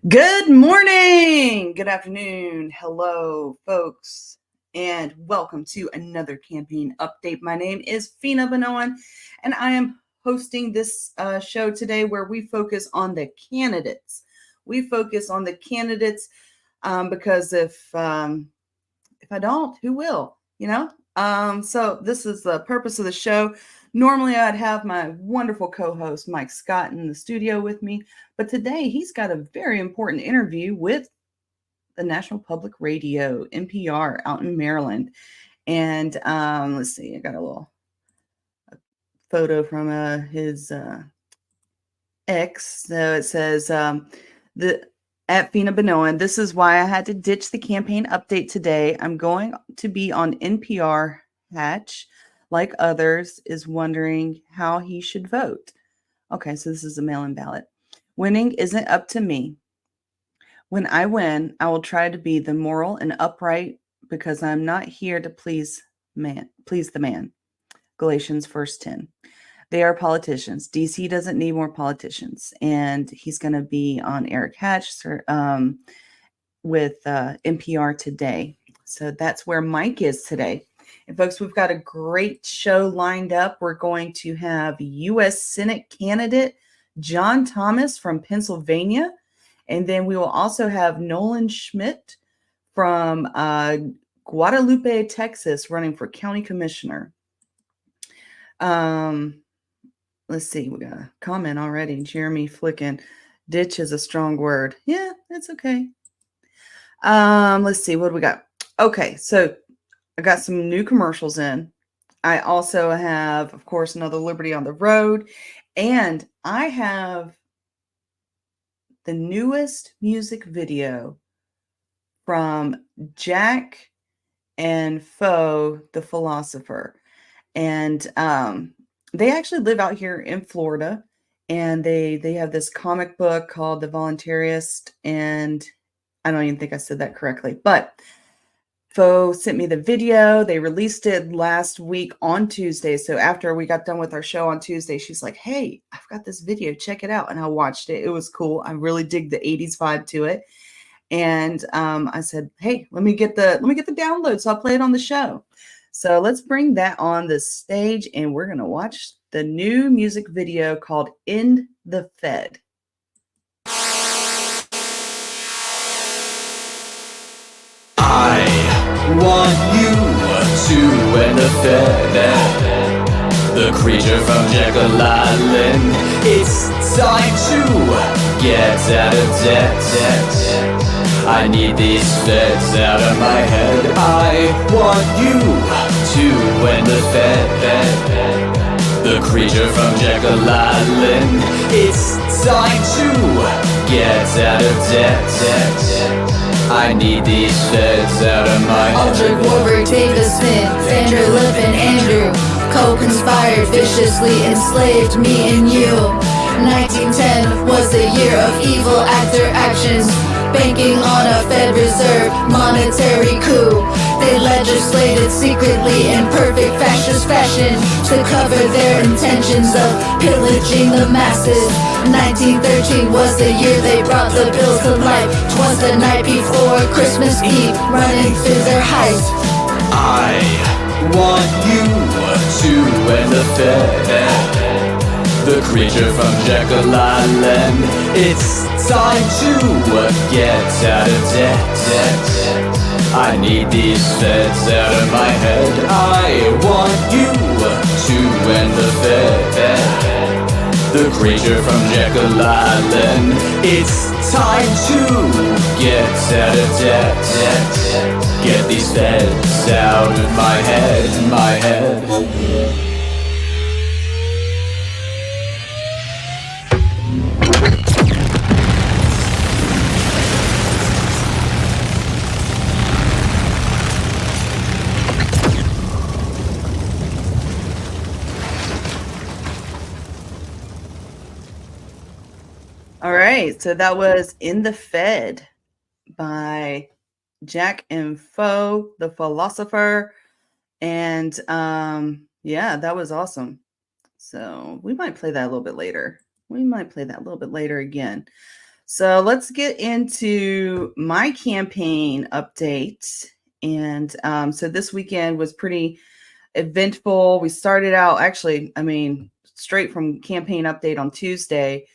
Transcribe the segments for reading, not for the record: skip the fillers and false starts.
Good morning, good afternoon, hello, folks, and welcome to another campaign update. My name is Feena and I am hosting this show today where we focus on the candidates. We focus on the candidates because if I don't, who will? So this is the purpose of the show. Normally, I'd have my wonderful co-host Mike Scott in the studio with me, but today he's got a very important interview with the National Public Radio, NPR, out in Maryland. And let's see, I got a photo from his ex. So it says at Feena Benoan, this is why I had to ditch the campaign update today. I'm going to be on NPR. Hatch, like others, is wondering how he should vote. Okay, so this is a mail-in ballot. Winning isn't up to me. When I win, I will try to be the moral and upright because I'm not here to please the man. Galatians 1:10. They are politicians. DC doesn't need more politicians. And he's going to be on Eric Hatch with NPR today. So that's where Mike is today. And folks, we've got a great show lined up. We're going to have U.S. Senate candidate John Thomas from Pennsylvania. And then we will also have Nolan Schmidt from Guadalupe, Texas, running for county commissioner. Let's see. We got a comment already. Jeremy Flickin. Ditch is a strong word. Yeah, it's okay. Let's see. What do we got? Okay, so I got some new commercials in. I also have, of course, another Liberty on the Road. And I have the newest music video from Jack and Foe, the philosopher. And they actually live out here in Florida. And they have this comic book called The Voluntarist. And I don't even think I said that correctly. But Foe sent me the video. They released it last week on Tuesday. So after we got done with our show on Tuesday, she's like, hey, I've got this video. Check it out. And I watched it. It was cool. I really dig the 80s vibe to it. And I said, hey, let me get the download. So I'll play it on the show. So let's bring that on the stage. And we're going to watch the new music video called In the Fed. I want you to end the Fed, the creature from Jekyll Island. It's time to get out of debt. I need these feds out of my head. I want you to end the Fed, the creature from Jekyll Island. It's time to get out of debt. I need these feds out of my head. Aldrich, Warburg, Davis, Smith, Vanderlip, and Andrew co-conspired, viciously enslaved me and you. 1910 was the year of evil actor actions, banking on a Fed Reserve monetary coup. They legislated secretly in perfect fascist fashion to cover their intentions of pillaging the masses. 1913 was the year they brought the bills to life. 'Twas the night before Christmas Eve, running through their heist. I want you to end the Fed, the creature from Jekyll Island. It's time to get out of debt. I need these feds out of my head. I want you to end the Fed, the creature from Jekyll Island. It's time to get out of debt. Get these feds out of my head, my head. All right, so that was In the Fed by Jack and Foe, the philosopher. And yeah, that was awesome. So we might play that a little bit later. We might play that a little bit later again. So let's get into my campaign update. And so this weekend was pretty eventful. We started out, actually, straight from campaign update on Tuesday.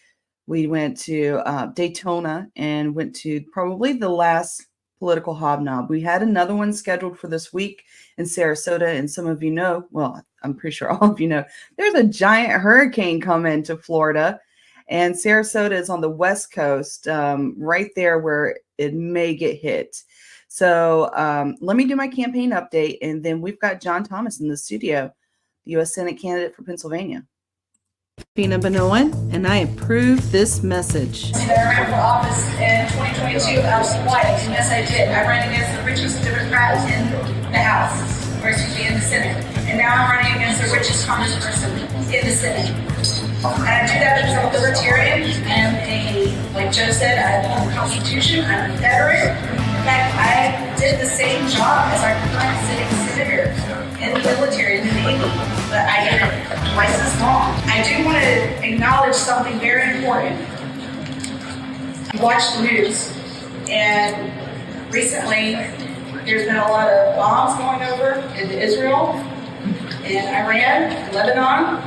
We went to Daytona and went to probably the last political hobnob. We had another one scheduled for this week in Sarasota. And some of you know, well, I'm pretty sure all of you know, there's a giant hurricane coming to Florida. And Sarasota is on the West Coast, right there where it may get hit. So let me do my campaign update. And then we've got John Thomas in the studio, the U.S. Senate candidate for Pennsylvania. Feena Benoan, and I approve this message. I ran for office in 2022 out of white, and yes, I did. I ran against the richest Democrat in the House, or excuse me, in the Senate. And now I'm running against the richest congressperson in the Senate. And I do that because I'm a libertarian and like Joe said, I love the Constitution, I'm a veteran. In fact, I did the same job as our current sitting senator in the military, in the Navy, but I did it twice as long. I do want to acknowledge something very important. I watch the news, and recently there's been a lot of bombs going over into Israel, and Iran, and Lebanon,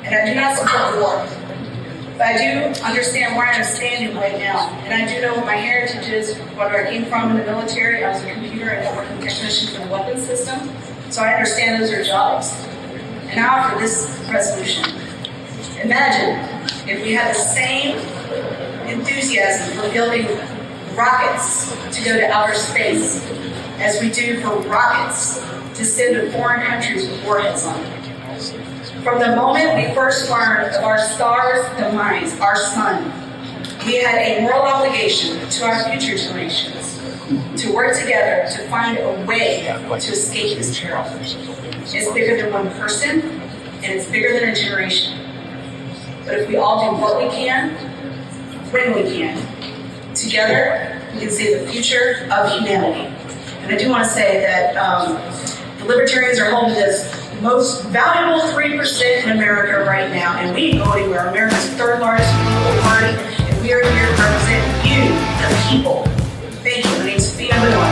and I do not support war. But I do understand where I'm standing right now, and I do know what my heritage is, where I came from in the military. I was a computer and networking technician for the weapons system, so I understand those are jobs. And now for this resolution. Imagine if we had the same enthusiasm for building rockets to go to outer space as we do for rockets to send to foreign countries with warheads on them. From the moment we first learned of our star's demise, our sun, we had a moral obligation to our future generations to work together to find a way to escape this peril. It's bigger than one person, and it's bigger than a generation. But if we all do what we can, when we can, together, we can save the future of humanity. And I do want to say that the Libertarians are holding this most valuable 3% in America right now, and we ain't going anywhere. America's third largest political party, and we are here to represent you, the people. Thank you. My name is Feena Benoan.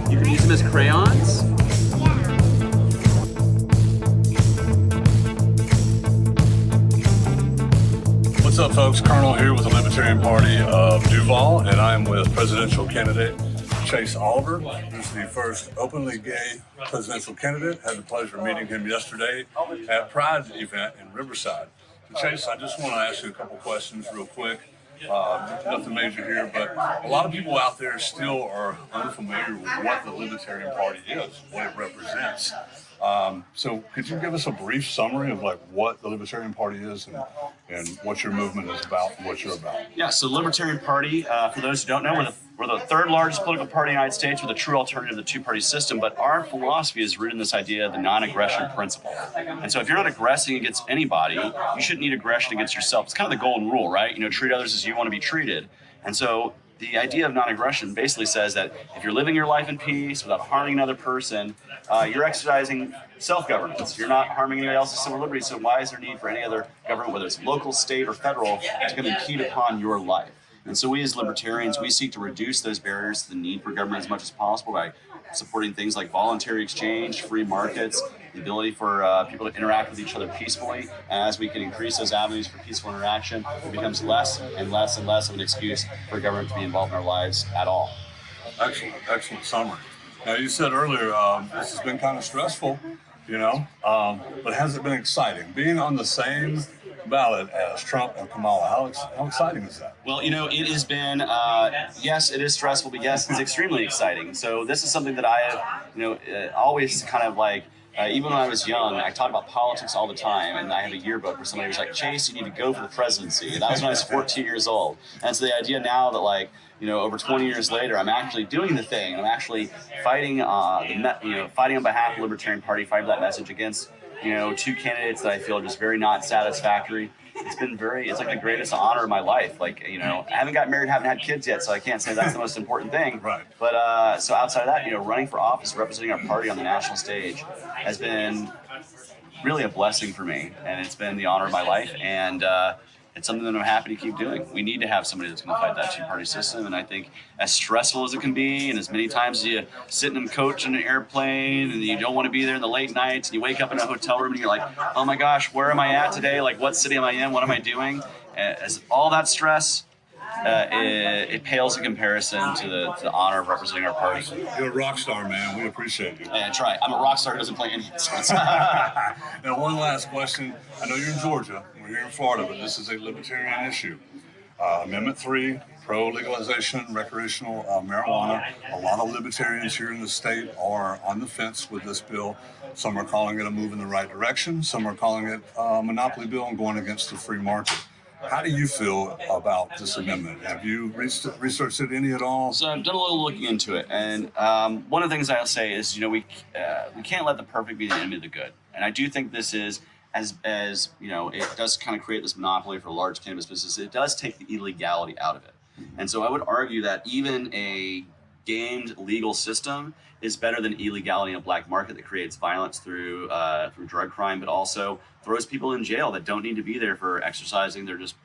You can use them as crayons? What's up, folks? Colonel here with the Libertarian Party of Duval, and I'm with presidential candidate Chase Oliver, who's the first openly gay presidential candidate. Had the pleasure of meeting him yesterday at Pride's event in Riverside. So Chase, I just want to ask you a couple questions real quick. Nothing major here, but a lot of people out there still are unfamiliar with what the Libertarian Party is, what it represents. So could you give us a brief summary of like what the Libertarian Party is and what your movement is about and what you're about? Yeah, so the Libertarian Party, for those who don't know, we're the third largest political party in the United States. We're the true alternative to the two-party system, but our philosophy is rooted in this idea of the non-aggression principle. And so if you're not aggressing against anybody, you shouldn't need aggression against yourself. It's kind of the golden rule, right? Treat others as you want to be treated. And so the idea of non-aggression basically says that if you're living your life in peace without harming another person, you're exercising self-governance. You're not harming anybody else's civil liberties, so why is there need for any other government, whether it's local, state, or federal, to come impede upon your life? And so we as libertarians, we seek to reduce those barriers to the need for government as much as possible by supporting things like voluntary exchange, free markets, the ability for people to interact with each other peacefully. And as we can increase those avenues for peaceful interaction, it becomes less and less and less of an excuse for government to be involved in our lives at all. Excellent summary. Now, you said earlier this has been kind of stressful, but has it been exciting? Being on the same ballot as Trump and Kamala, how exciting is that? Well, it has been, yes, it is stressful, but yes, it's extremely exciting. So this is something that I have, always kind of like even when I was young, I talked about politics all the time, and I have a yearbook where somebody was like, Chase, you need to go for the presidency. And that was when I was 14 years old. And so the idea now that, like, over 20 years later, I'm actually doing the thing. I'm actually fighting, fighting on behalf of the Libertarian Party, fighting that message against, two candidates that I feel are just very not satisfactory. It's like the greatest honor of my life. Like, I haven't got married, haven't had kids yet, so I can't say that's the most important thing. Right. But so outside of that, running for office, representing our party on the national stage has been really a blessing for me, and it's been the honor of my life, and it's something that I'm happy to keep doing. We need to have somebody that's going to fight that two-party system, and I think as stressful as it can be, and as many times as you sit in a coach in an airplane, and you don't want to be there in the late nights, and you wake up in a hotel room, and you're like, oh my gosh, where am I at today? Like, what city am I in? What am I doing? As all that stress, it pales in comparison to the honor of representing our party. You're a rock star, man. We appreciate you. Yeah, that's right. I'm a rock star who doesn't play any instruments. Now, one last question. I know you're in Georgia. We're here in Florida, but this is a libertarian issue. Amendment 3, pro-legalization recreational marijuana. A lot of libertarians here in the state are on the fence with this bill. Some are calling it a move in the right direction. Some are calling it a monopoly bill and going against the free market. How do you feel about this amendment? Have you researched it any at all? So I've done a little looking into it, and one of the things I'll say is, we can't let the perfect be the enemy of the good. And I do think this is, as it does kind of create this monopoly for large cannabis businesses. It does take the illegality out of it, and so I would argue that even a gamed legal system is better than illegality in a black market that creates violence through drug crime, but also throws people in jail that don't need to be there for exercising. They're just,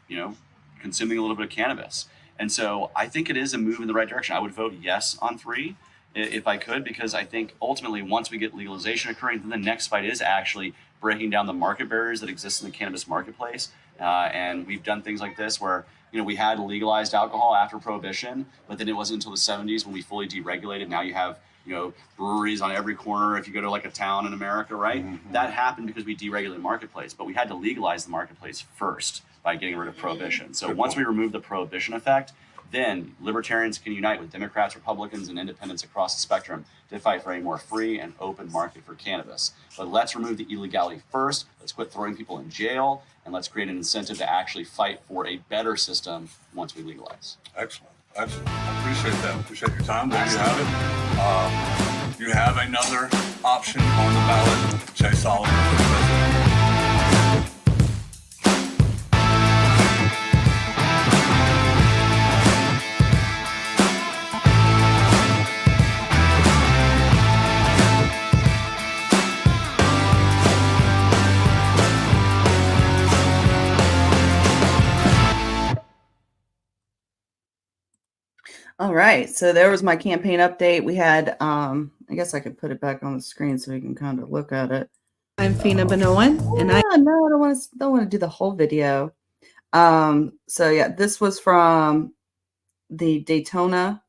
consuming a little bit of cannabis. And so I think it is a move in the right direction. I would vote yes on 3 if I could, because I think ultimately once we get legalization occurring, then the next fight is actually breaking down the market barriers that exist in the cannabis marketplace. And we've done things like this where, we had legalized alcohol after Prohibition, but then it wasn't until the 70s when we fully deregulated. Now you have breweries on every corner if you go to like a town in America, right? Mm-hmm. That happened because we deregulated the marketplace, but we had to legalize the marketplace first by getting rid of Prohibition. So once we remove the Prohibition effect, then libertarians can unite with Democrats, Republicans, and independents across the spectrum to fight for a more free and open market for cannabis. But let's remove the illegality first. Let's quit throwing people in jail, and let's create an incentive to actually fight for a better system once we legalize. Excellent. Excellent. I appreciate that. Appreciate your time. There you have it. You have another option on the ballot. Chase Oliver for president. All right, so there was my campaign update. We had, I guess I could put it back on the screen so we can kind of look at it. I'm Feena Benoan, and no, I don't want to do the whole video. So yeah, this was from the Daytona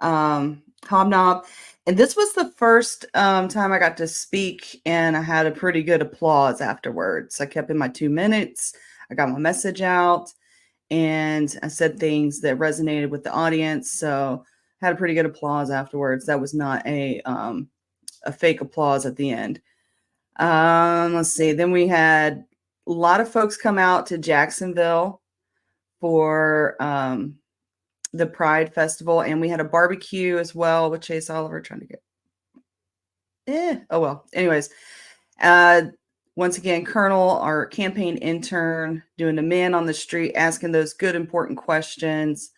Hobnob, and this was the first time I got to speak, and I had a pretty good applause afterwards. I kept in my 2 minutes. I got my message out. And I said things that resonated with the audience, so I had a pretty good applause afterwards. That was not a fake applause at the end. Let's see. Then we had a lot of folks come out to Jacksonville for the Pride Festival, and we had a barbecue as well with Chase Oliver trying to get. Oh well. Anyways, once again, Colonel, our campaign intern, doing the man on the street, asking those good, important questions.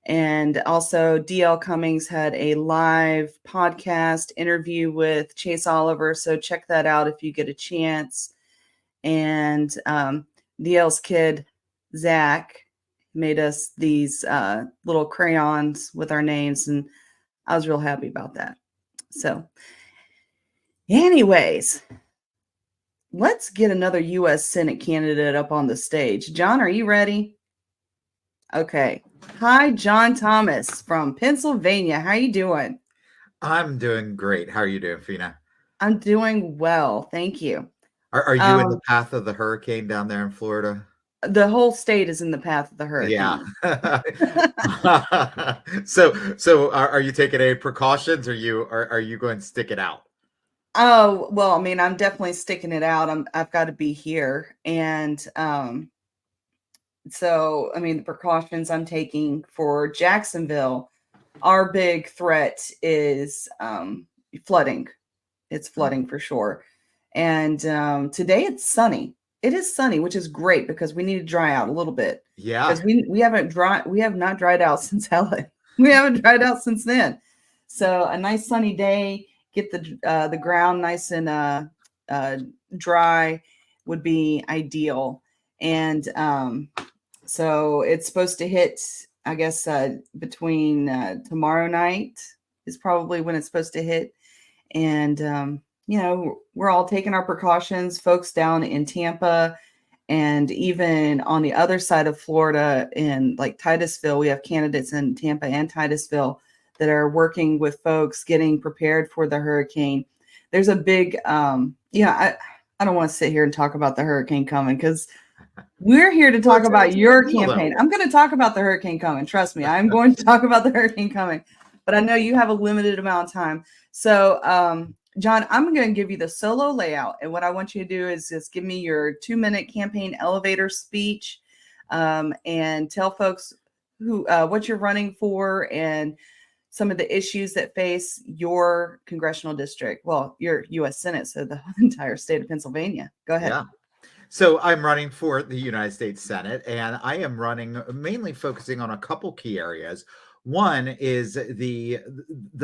And also, DL Cummings had a live podcast interview with Chase Oliver. So check that out if you get a chance. And DL's kid, Zach, made us these little crayons with our names. And I was real happy about that. So anyways, let's get another U.S. Senate candidate up on the stage. John, are you ready? Okay. Hi, John Thomas from Pennsylvania. How you doing? I'm doing great. How are you doing, Feena? I'm doing well. Thank you. Are you in the path of the hurricane down there in Florida? The whole state is in the path of the hurricane. Yeah. So are you taking any precautions? Or are you going to stick it out? Oh, well, I mean, I'm definitely sticking it out. I've got to be here. And so, I mean, the precautions I'm taking for Jacksonville, our big threat is flooding. It's flooding for sure. And today it's sunny. It is sunny, which is great because we need to dry out a little bit. Yeah. Because we have not dried out since Helen. We haven't dried out since then. So a nice sunny day, get the ground nice and dry would be ideal. And so it's supposed to hit, I guess, between tomorrow night is probably when it's supposed to hit. And, you know, we're all taking our precautions, folks down in Tampa and even on the other side of Florida in like Titusville. We have candidates in Tampa and Titusville that are working with folks getting prepared for the hurricane. There's a big, I don't want to sit here and talk about the hurricane coming because we're here to talk about your campaign. I'm going to talk about the hurricane coming. Trust me, I'm going to talk about the hurricane coming. But I know you have a limited amount of time. So, John, I'm going to give you the solo layout. And what I want you to do is just give me your 2-minute campaign elevator speech and tell folks what you're running for and some of the issues that face your congressional district. Well, your U.S. Senate, so the entire state of Pennsylvania. Go ahead. Yeah. So I'm running for the United States Senate, and I am running mainly focusing on a couple key areas. One is the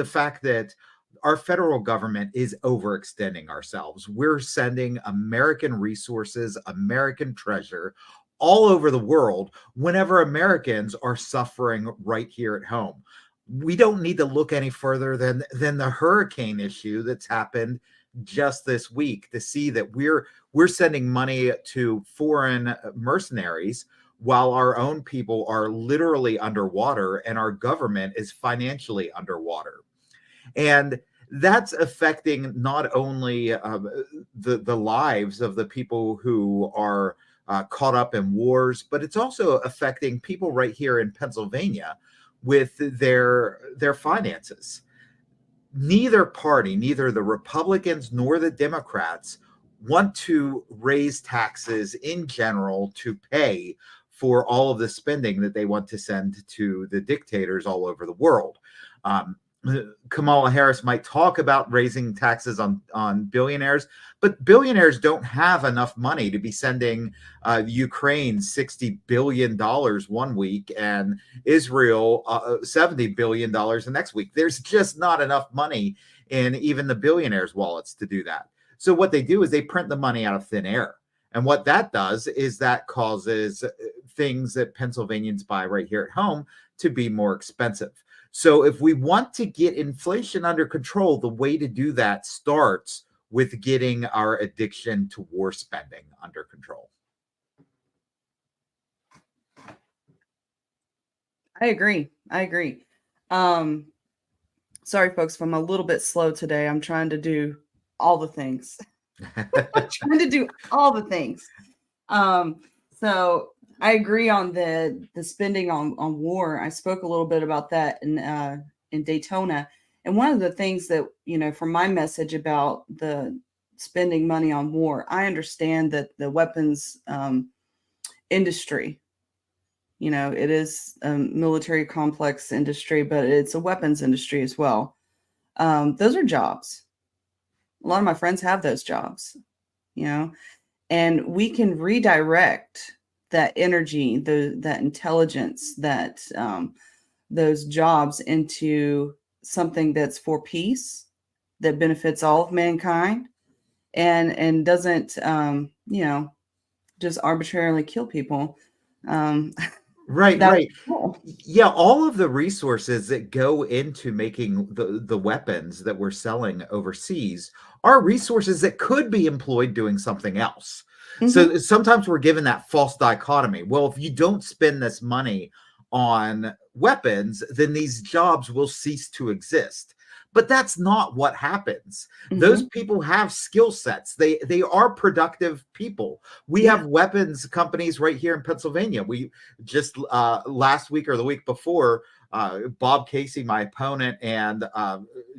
fact that our federal government is overextending ourselves. We're sending American resources, American treasure all over the world whenever Americans are suffering right here at home. We don't need to look any further than the hurricane issue that's happened just this week to see that we're sending money to foreign mercenaries while our own people are literally underwater and our government is financially underwater. And that's affecting not only the lives of the people who are caught up in wars, but it's also affecting people right here in Pennsylvania with their finances. Neither party, neither the Republicans nor the Democrats, want to raise taxes in general to pay for all of the spending that they want to send to the dictators all over the world. Kamala Harris might talk about raising taxes on billionaires, but billionaires don't have enough money to be sending Ukraine $60 billion one week and Israel $70 billion the next week. There's just not enough money in even the billionaires' wallets to do that. So what they do is they print the money out of thin air. And what that does is that causes things that Pennsylvanians buy right here at home to be more expensive. So if we want to get inflation under control, the way to do that starts with getting our addiction to war spending under control. I agree. Sorry, folks, if I'm a little bit slow today. I'm trying to do all the things. So I agree on the spending on war. I spoke a little bit about that in Daytona. And one of the things that, from my message about the spending money on war, I understand that the weapons industry, it is a military complex industry, but it's a weapons industry as well. Those are jobs. A lot of my friends have those jobs, and we can redirect that energy, that intelligence, that those jobs into something that's for peace, that benefits all of mankind, and doesn't, just arbitrarily kill people. Right. Cool. Yeah, all of the resources that go into making the weapons that we're selling overseas are resources that could be employed doing something else. Mm-hmm. So sometimes we're given that false dichotomy. Well, if you don't spend this money on weapons, then these jobs will cease to exist. But that's not what happens. Mm-hmm. Those people have skill sets. They are productive people. We have weapons companies right here in Pennsylvania. We just last week or the week before, Bob Casey, my opponent, and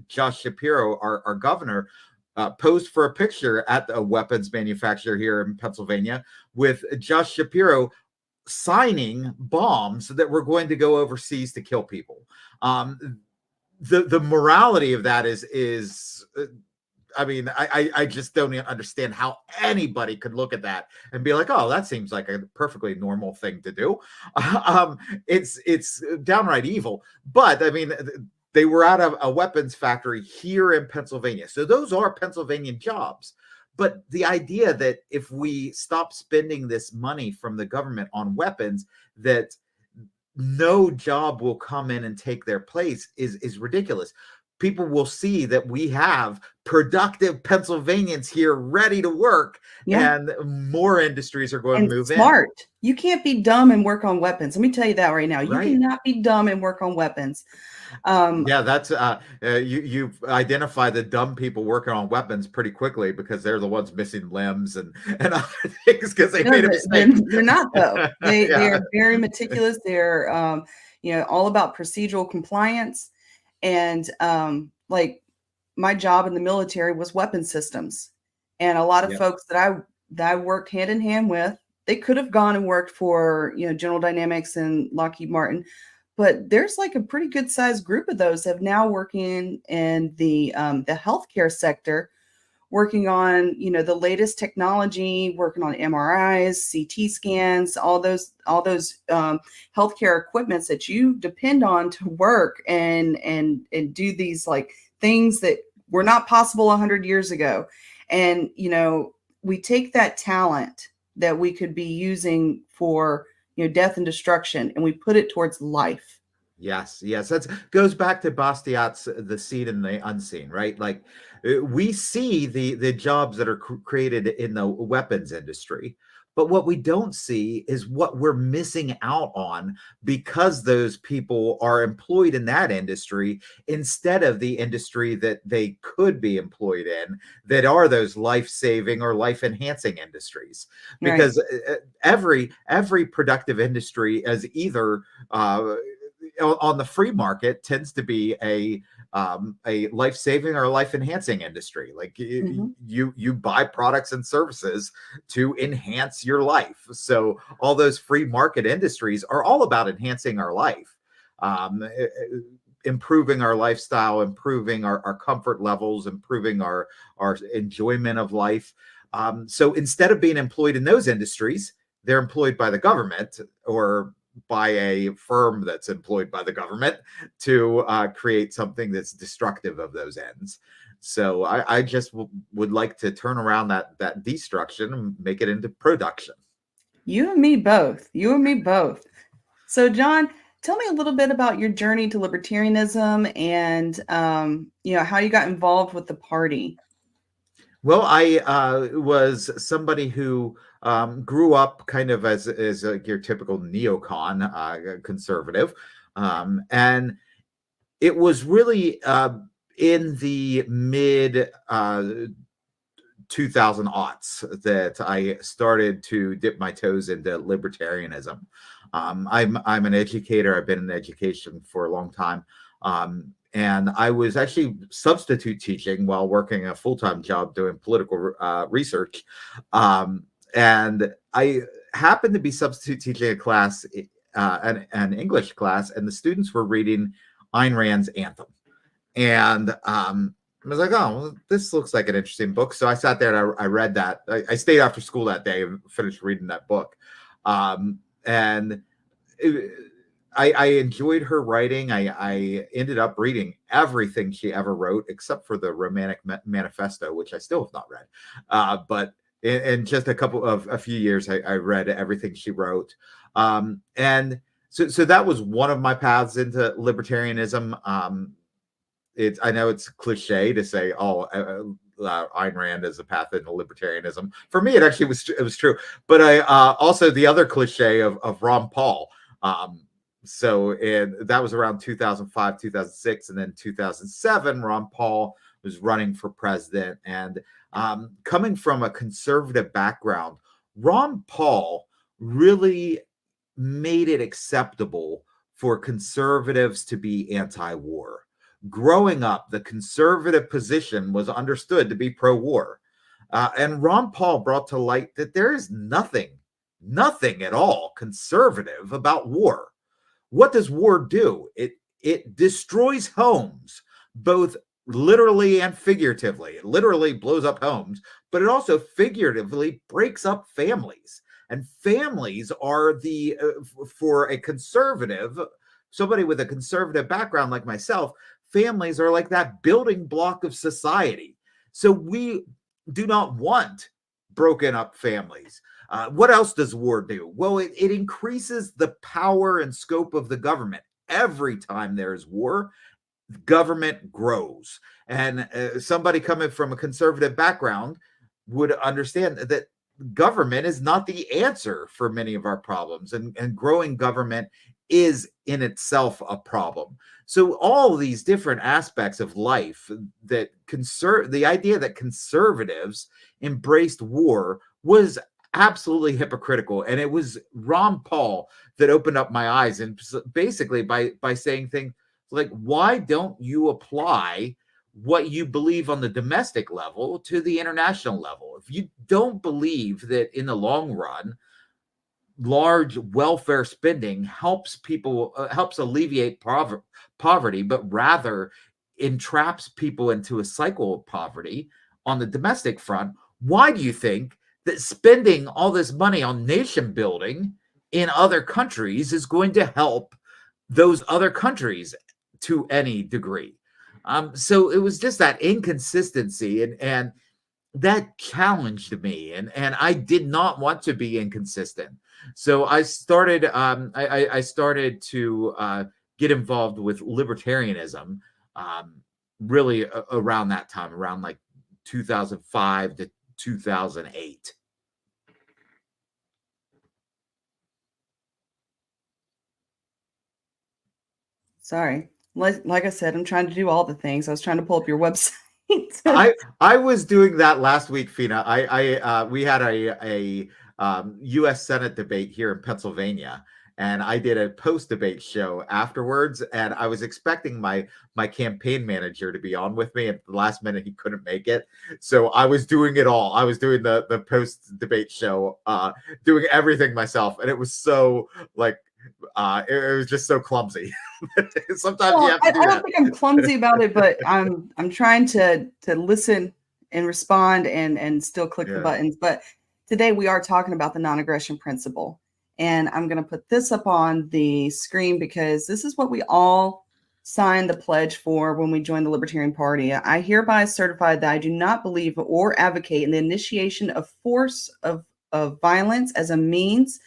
Josh Shapiro, our governor, posed for a picture at a weapons manufacturer here in Pennsylvania with Josh Shapiro signing bombs that were going to go overseas to kill people. The morality of that is I mean, I just don't even understand how anybody could look at that and be like, oh, that seems like a perfectly normal thing to do. It's downright evil. But I mean, they were out of a weapons factory here in Pennsylvania. So those are Pennsylvania jobs. But the idea that if we stop spending this money from the government on weapons, that no job will come in and take their place is ridiculous. People will see that we have productive Pennsylvanians here ready to work, and more industries are going to move smart. You can't be dumb and work on weapons. Let me tell you that right now. You cannot be dumb and work on weapons. Yeah, that's you identify the dumb people working on weapons pretty quickly because they're the ones missing limbs and other things because they made a mistake. They're not though. They are very meticulous. They're all about procedural compliance. And like my job in the military was weapon systems, and a lot of folks that I worked hand in hand with, they could have gone and worked for General Dynamics and Lockheed Martin, but there's like a pretty good sized group of those have now working in the healthcare sector, working on the latest technology, working on MRIs, CT scans, all those healthcare equipments that you depend on to work and do these like things that were not possible 100 years ago. And we take that talent that we could be using for death and destruction, and we put it towards life. Yes, that goes back to Bastiat's The Seen and the Unseen, right? Like we see the jobs that are created in the weapons industry, but what we don't see is what we're missing out on because those people are employed in that industry instead of the industry that they could be employed in, that are those life-saving or life-enhancing industries. Because every productive industry is either on the free market tends to be a life-saving or life-enhancing industry. Like you buy products and services to enhance your life. So all those free market industries are all about enhancing our life, improving our lifestyle, improving our comfort levels, improving our enjoyment of life. So instead of being employed in those industries, they're employed by the government or by a firm that's employed by the government to create something that's destructive of those ends. So I just would like to turn around that destruction and make it into production. You and me both. So John, tell me a little bit about your journey to libertarianism and how you got involved with the party. Well, I was somebody who grew up kind of as your typical neocon conservative, and it was really in the mid 2000 aughts that I started to dip my toes into libertarianism. I'm an educator. I've been in education for a long time. And I was actually substitute teaching while working a full-time job doing political research. And I happened to be substitute teaching a class, an English class, and the students were reading Ayn Rand's Anthem. And I was like, oh, well, this looks like an interesting book. So I sat there and I read that. I stayed after school that day and finished reading that book. I enjoyed her writing. I ended up reading everything she ever wrote, except for the Romantic Manifesto, which I still have not read. But in just a few years, I read everything she wrote. And so that was one of my paths into libertarianism. I know it's cliche to say, Ayn Rand is a path into libertarianism. For me, it actually was true. But I also the other cliche of Ron Paul. That was around 2005, 2006, and then 2007, Ron Paul was running for president. And coming from a conservative background, Ron Paul really made it acceptable for conservatives to be anti-war. growing up, the conservative position was understood to be pro-war. And Ron Paul brought to light that there is nothing at all conservative about war. What does war do? It destroys homes, both literally and figuratively. It literally blows up homes, but it also figuratively breaks up families. And families are for a conservative, somebody with a conservative background like myself, families are like that building block of society. So we do not want broken up families. What else does war do? Well, it increases the power and scope of the government. Every time there is war, government grows. And somebody coming from a conservative background would understand that government is not the answer for many of our problems. And growing government is in itself a problem. So all these different aspects of life that the idea that conservatives embraced war was absolutely hypocritical. And it was Ron Paul that opened up my eyes, and basically by saying things like, why don't you apply what you believe on the domestic level to the international level? If you don't believe that in the long run, large welfare spending helps people, helps alleviate poverty, but rather entraps people into a cycle of poverty on the domestic front, why do you think that spending all this money on nation building in other countries is going to help those other countries to any degree? So it was just that inconsistency, and that challenged me, and I did not want to be inconsistent. So I started I started to get involved with libertarianism really around that time, around like 2005 to 2008. Sorry. Like I said, I'm trying to do all the things. I was trying to pull up your website. I was doing that last week, Feena. We had a U.S. Senate debate here in Pennsylvania, and I did a post-debate show afterwards, and I was expecting my campaign manager to be on with me. At the last minute, he couldn't make it, so I was doing it all. I was doing the post-debate show, doing everything myself, and it was so like it was just so clumsy. Sometimes you have to do I that. don't think I'm clumsy about it, but I'm trying to listen and respond and still click the buttons. But today we are talking about the non-aggression principle. And I'm going to put this up on the screen because this is what we all signed the pledge for when we joined the Libertarian Party. I hereby certify that I do not believe or advocate in the initiation of force of violence as a means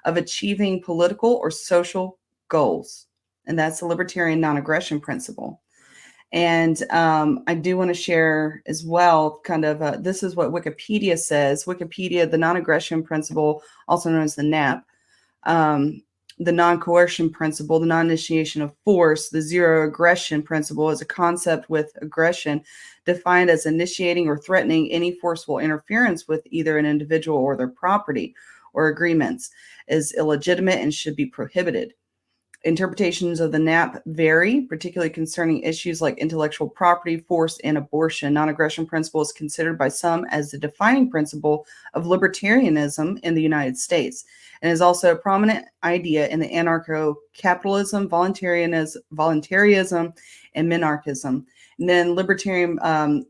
of achieving political or social goals. And that's the Libertarian non-aggression principle. And I do want to share as well, kind of, this is what Wikipedia says. Wikipedia, the non-aggression principle, also known as the NAP, the non-coercion principle, the non-initiation of force, the zero aggression principle is a concept with aggression defined as initiating or threatening any forceful interference with either an individual or their property or agreements is illegitimate and should be prohibited. Interpretations of the NAP vary, particularly concerning issues like intellectual property, force, and abortion. Non-aggression principle is considered by some as the defining principle of libertarianism in the United States, and is also a prominent idea in the anarcho-capitalism, voluntarism, and minarchism. And then libertarian,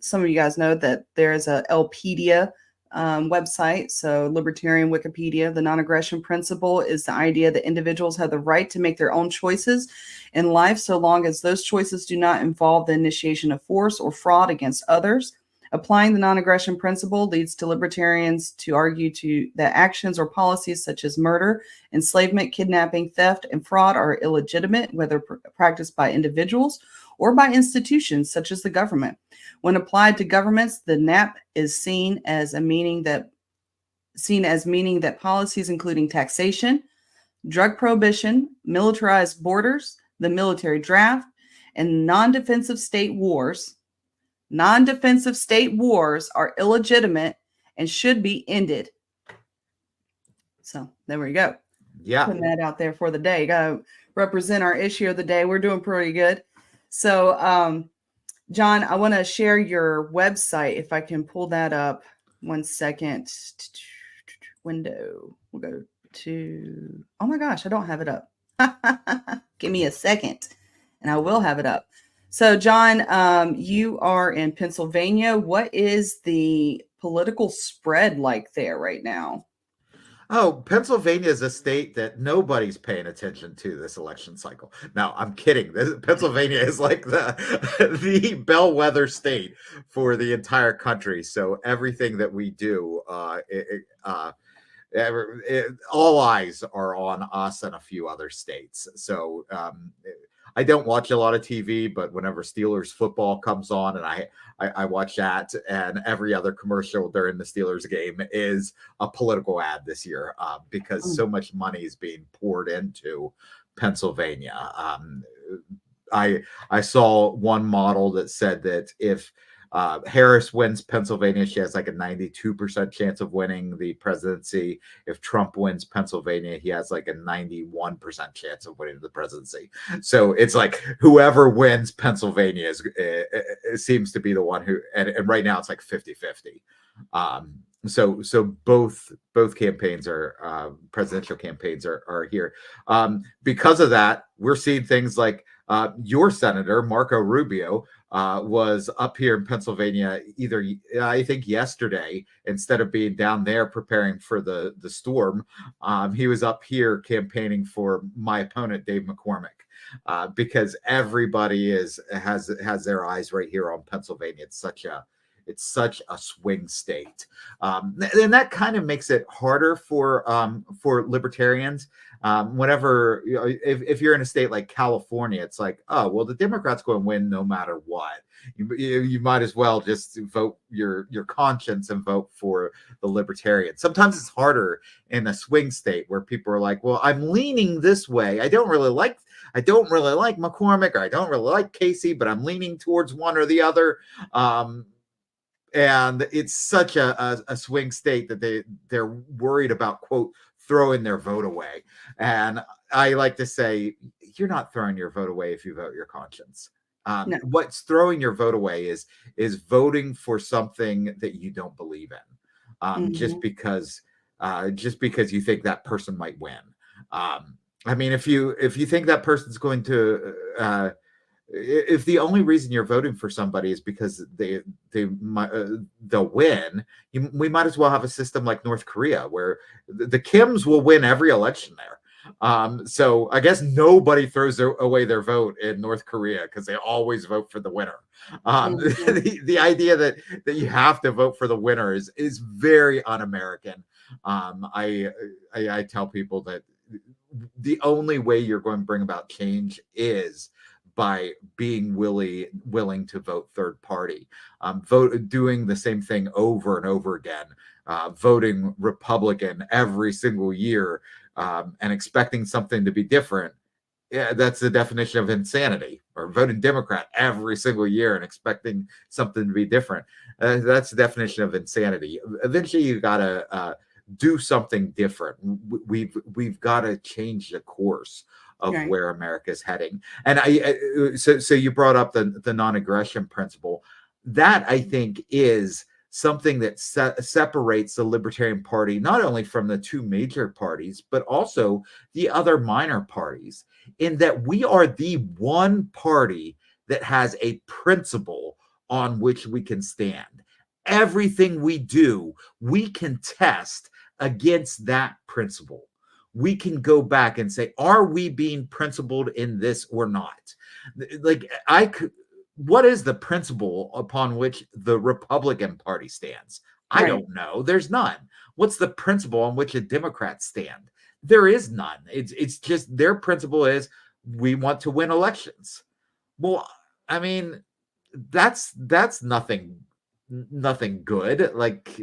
some of you guys know that there is a Lpedia website. So Libertarian Wikipedia, the non-aggression principle is the idea that individuals have the right to make their own choices in life so long as those choices do not involve the initiation of force or fraud against others. Applying the non-aggression principle leads to libertarians to argue that actions or policies such as murder, enslavement, kidnapping, theft, and fraud are illegitimate, whether practiced by individuals or by institutions such as the government. When applied to governments, the NAP is seen as meaning that policies including taxation, drug prohibition, militarized borders, the military draft, and non-defensive state wars are illegitimate and should be ended. So there we go. Yeah. Putting that out there for the day. Got to represent our issue of the day. We're doing pretty good. So, John, I want to share your website if I can pull that up. 1 second. Window. We'll go to. Oh my gosh, I don't have it up. Give me a second, and I will have it up. So, John, you are in Pennsylvania. What is the political spread like there right now? Oh, Pennsylvania is a state that nobody's paying attention to this election cycle. No, I'm kidding. Pennsylvania is like the bellwether state for the entire country. So everything that we do, all eyes are on us and a few other states. So I don't watch a lot of TV, but whenever Steelers football comes on, and I watch that, and every other commercial during the Steelers game is a political ad this year because so much money is being poured into Pennsylvania. I saw one model that said that if Harris wins Pennsylvania, she has like a 92% chance of winning the presidency. If Trump wins Pennsylvania, he has like a 91% chance of winning the presidency. So it's like whoever wins Pennsylvania seems to be the one who, and right now it's like 50-50. So both campaigns are presidential campaigns are here. Because of that, we're seeing things like your senator, Marco Rubio, was up here in Pennsylvania either, I think, yesterday. Instead of being down there preparing for the storm, he was up here campaigning for my opponent, Dave McCormick, because everybody has their eyes right here on Pennsylvania. It's such a swing state, and that kind of makes it harder for libertarians. Whenever if you're in a state like California, it's like, oh well, the Democrats going to win no matter what. You might as well just vote your conscience and vote for the Libertarian. Sometimes it's harder in a swing state where people are like, well, I'm leaning this way. I don't really like McCormick, or I don't really like Casey, but I'm leaning towards one or the other. And it's such a swing state that they're worried about, quote, throwing their vote away. And I like to say, you're not throwing your vote away if you vote your conscience. No. What's throwing your vote away is voting for something that you don't believe in, just because you think that person might win. I mean, if you think that person's going to if the only reason you're voting for somebody is because they'll win, we might as well have a system like North Korea, where the Kims will win every election there. So I guess nobody throws away their vote in North Korea because they always vote for the winner. The idea that you have to vote for the winner is very un-American. I tell people that the only way you're going to bring about change is by being willing to vote third party, doing the same thing over and over again, voting Republican every single year, and expecting something to be different. Yeah, that's the definition of insanity. Or voting Democrat every single year and expecting something to be different. That's the definition of insanity. Eventually, you gotta do something different. We've got to change the course of where America is heading. And so you brought up the non-aggression principle. That, I think, is something that separates the Libertarian Party not only from the two major parties, but also the other minor parties, in that we are the one party that has a principle on which we can stand. Everything we do, we can test against that principle. We can go back and say, are we being principled in this or not? Like, what is the principle upon which the Republican Party stands? I don't know. There's none. What's the principle on which a Democrat stand? There is none. It's just their principle is we want to win elections. Well, I mean, that's nothing good. Like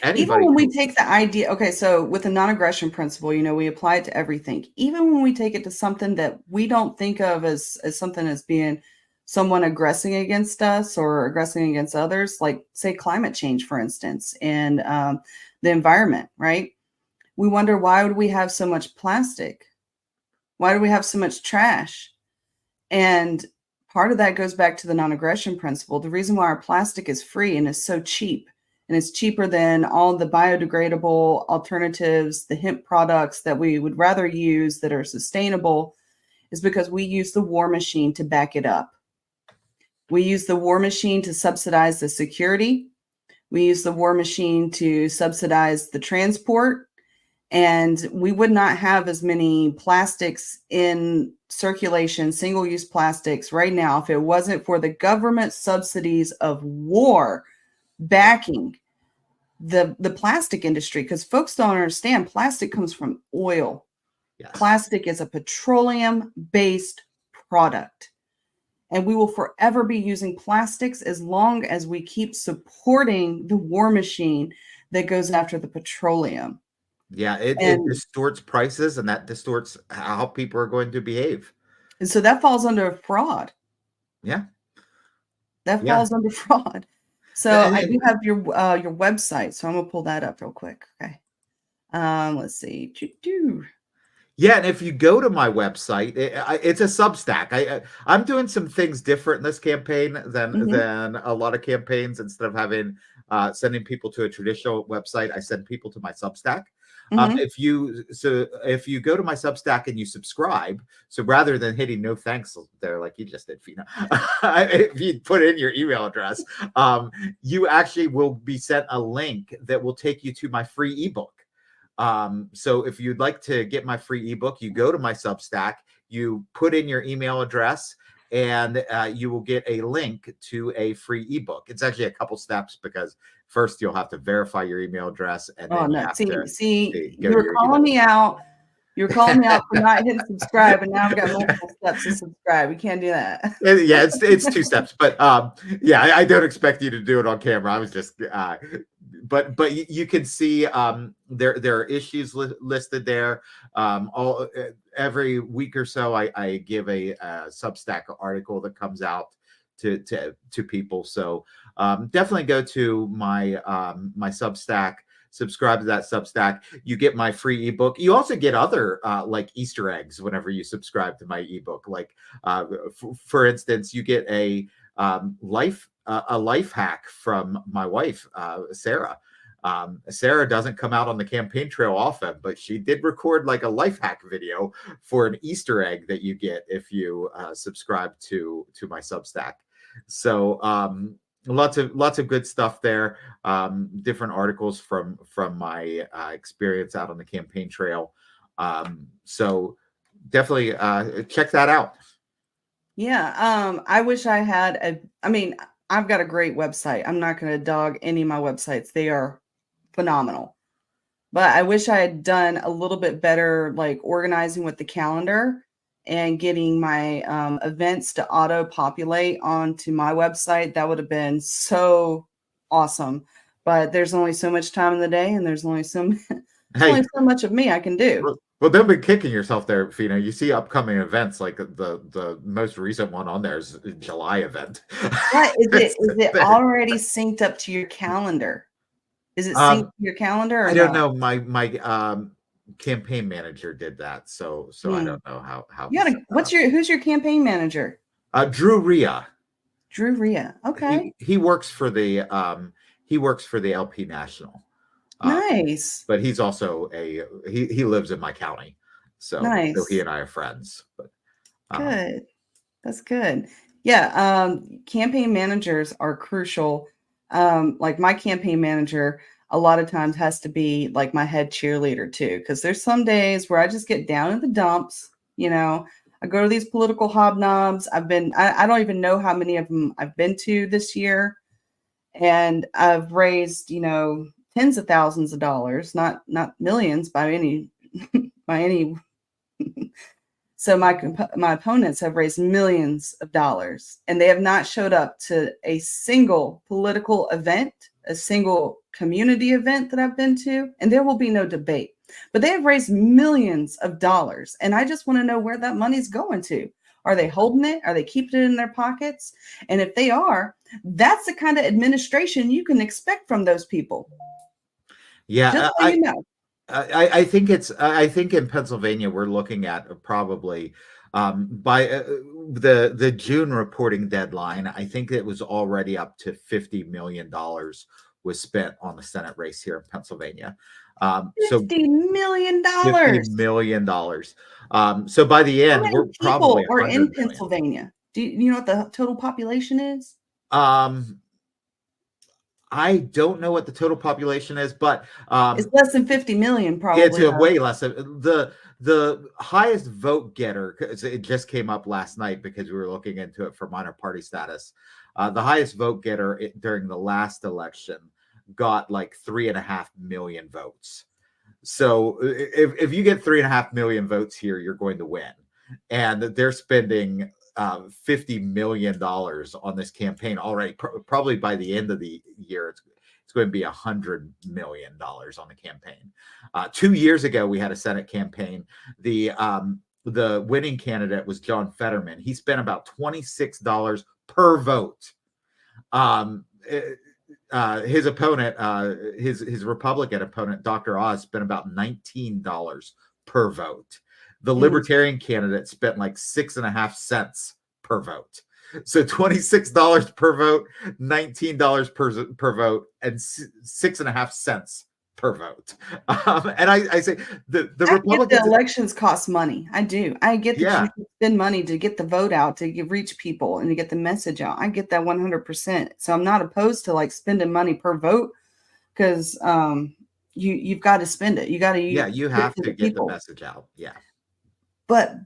even when we take the idea, okay, so with the non-aggression principle, we apply it to everything. Even when we take it to something that we don't think of as something as being someone aggressing against us or aggressing against others, like say climate change, for instance, and the environment, right? We wonder, why would we have so much plastic? Why do we have so much trash? And part of that goes back to the non-aggression principle. The reason why our plastic is free and is so cheap, and it's cheaper than all the biodegradable alternatives, the hemp products that we would rather use that are sustainable, is because we use the war machine to back it up. We use the war machine to subsidize the security. We use the war machine to subsidize the transport. And we would not have as many plastics in circulation, single-use plastics right now, if it wasn't for the government subsidies of war backing the plastic industry. Because folks don't understand, plastic comes from oil. Yes. Plastic is a petroleum-based product. And we will forever be using plastics as long as we keep supporting the war machine that goes after the petroleum. Yeah, it distorts prices, and that distorts how people are going to behave. And so that falls under fraud. Yeah. That falls under fraud. So I do have your website. So I'm going to pull that up real quick. Okay. Let's see. Yeah, and if you go to my website, it's a Substack. I'm doing some things different in this campaign than a lot of campaigns. Instead of having sending people to a traditional website, I send people to my Substack. If you go to my Substack and you subscribe, so rather than hitting no thanks there like you just did, Feena, if you put in your email address, you actually will be sent a link that will take you to my free ebook. So if you'd like to get my free ebook, you go to my Substack, you put in your email address, and you will get a link to a free ebook. It's actually a couple steps, because first you'll have to verify your email address, and then you're calling me out. You're calling me out for not hitting subscribe, and now I've got multiple steps to subscribe. We can't do that. Yeah, it's 2 steps, but yeah, I don't expect you to do it on camera. I was just but you can see there are issues listed there. Every week or so I give a Substack article that comes out to people. So definitely go to my my Substack, subscribe to that Substack. You get my free ebook. You also get other like Easter eggs whenever you subscribe to my ebook. Like for instance, you get a life hack from my wife, Sarah. Sarah doesn't come out on the campaign trail often, but she did record like a life hack video for an Easter egg that you get if you subscribe to my Substack. So lots of good stuff there. Different articles from my experience out on the campaign trail. So definitely check that out. Yeah. I wish I had I've got a great website. I'm not going to dog any of my websites. They are phenomenal. But I wish I had done a little bit better, like organizing with the calendar and getting my events to auto-populate onto my website. That would have been so awesome. But there's only so much time in the day, and there's only so much of me I can do. Well, don't be kicking yourself there, Feena. You see upcoming events, like the most recent one on there is a July event. What is it already synced up to your calendar? Is it synced to your calendar? Or I don't know. My campaign manager did that, so I don't know how. Who's your campaign manager? Drew Rhea. Drew Rhea. Okay. He works for the LP National. Nice. But he's also he lives in my county, so nice. So he and I are friends. But good, that's good. Yeah, campaign managers are crucial. Like my campaign manager, a lot of times has to be like my head cheerleader too, because there's some days where I just get down in the dumps. You know, I go to these political hobnobs. I don't even know how many of them I've been to this year, and I've raised tens of thousands of dollars, not millions by any So my opponents have raised millions of dollars, and they have not showed up to a single political event, a single community event that I've been to, and there will be no debate. But they have raised millions of dollars, and I just want to know where that money's going to. Are they holding it? Are they keeping it in their pockets? And if they are, that's the kind of administration you can expect from those people. Yeah, just so you know. I think in Pennsylvania we're looking at probably By the June reporting deadline, I think it was already up to $50 million was spent on the Senate race here in Pennsylvania. So $50 million. $50 million. So by the How end, many we're people probably are 100 in million. Pennsylvania? Do you know what the total population is? I don't know what the total population is, but It's less than 50 million, probably. it's way less. The highest vote getter, 'cause it just came up last night because we were looking into it for minor party status. The highest vote getter during the last election got like 3.5 million votes. So if you get 3.5 million votes here, you're going to win. And they're spending $50 million on this campaign already. Probably by the end of the year, it's going to be $100 million on the campaign. 2 years ago, we had a Senate campaign. The winning candidate was John Fetterman. He spent about $26 per vote. His opponent, his Republican opponent, Dr. Oz, spent about $19 per vote. The Libertarian candidate spent like 6.5 cents per vote. So $26 per vote, $19 per vote, and 6.5 cents per vote. And I say the Republicans. Get the elections cost money. I do. I get that you should spend money to get the vote out, to reach people, and to get the message out. I get that 100%. So I'm not opposed to like spending money per vote, because you've got to spend it. You got to. You have to get the message out. Yeah. But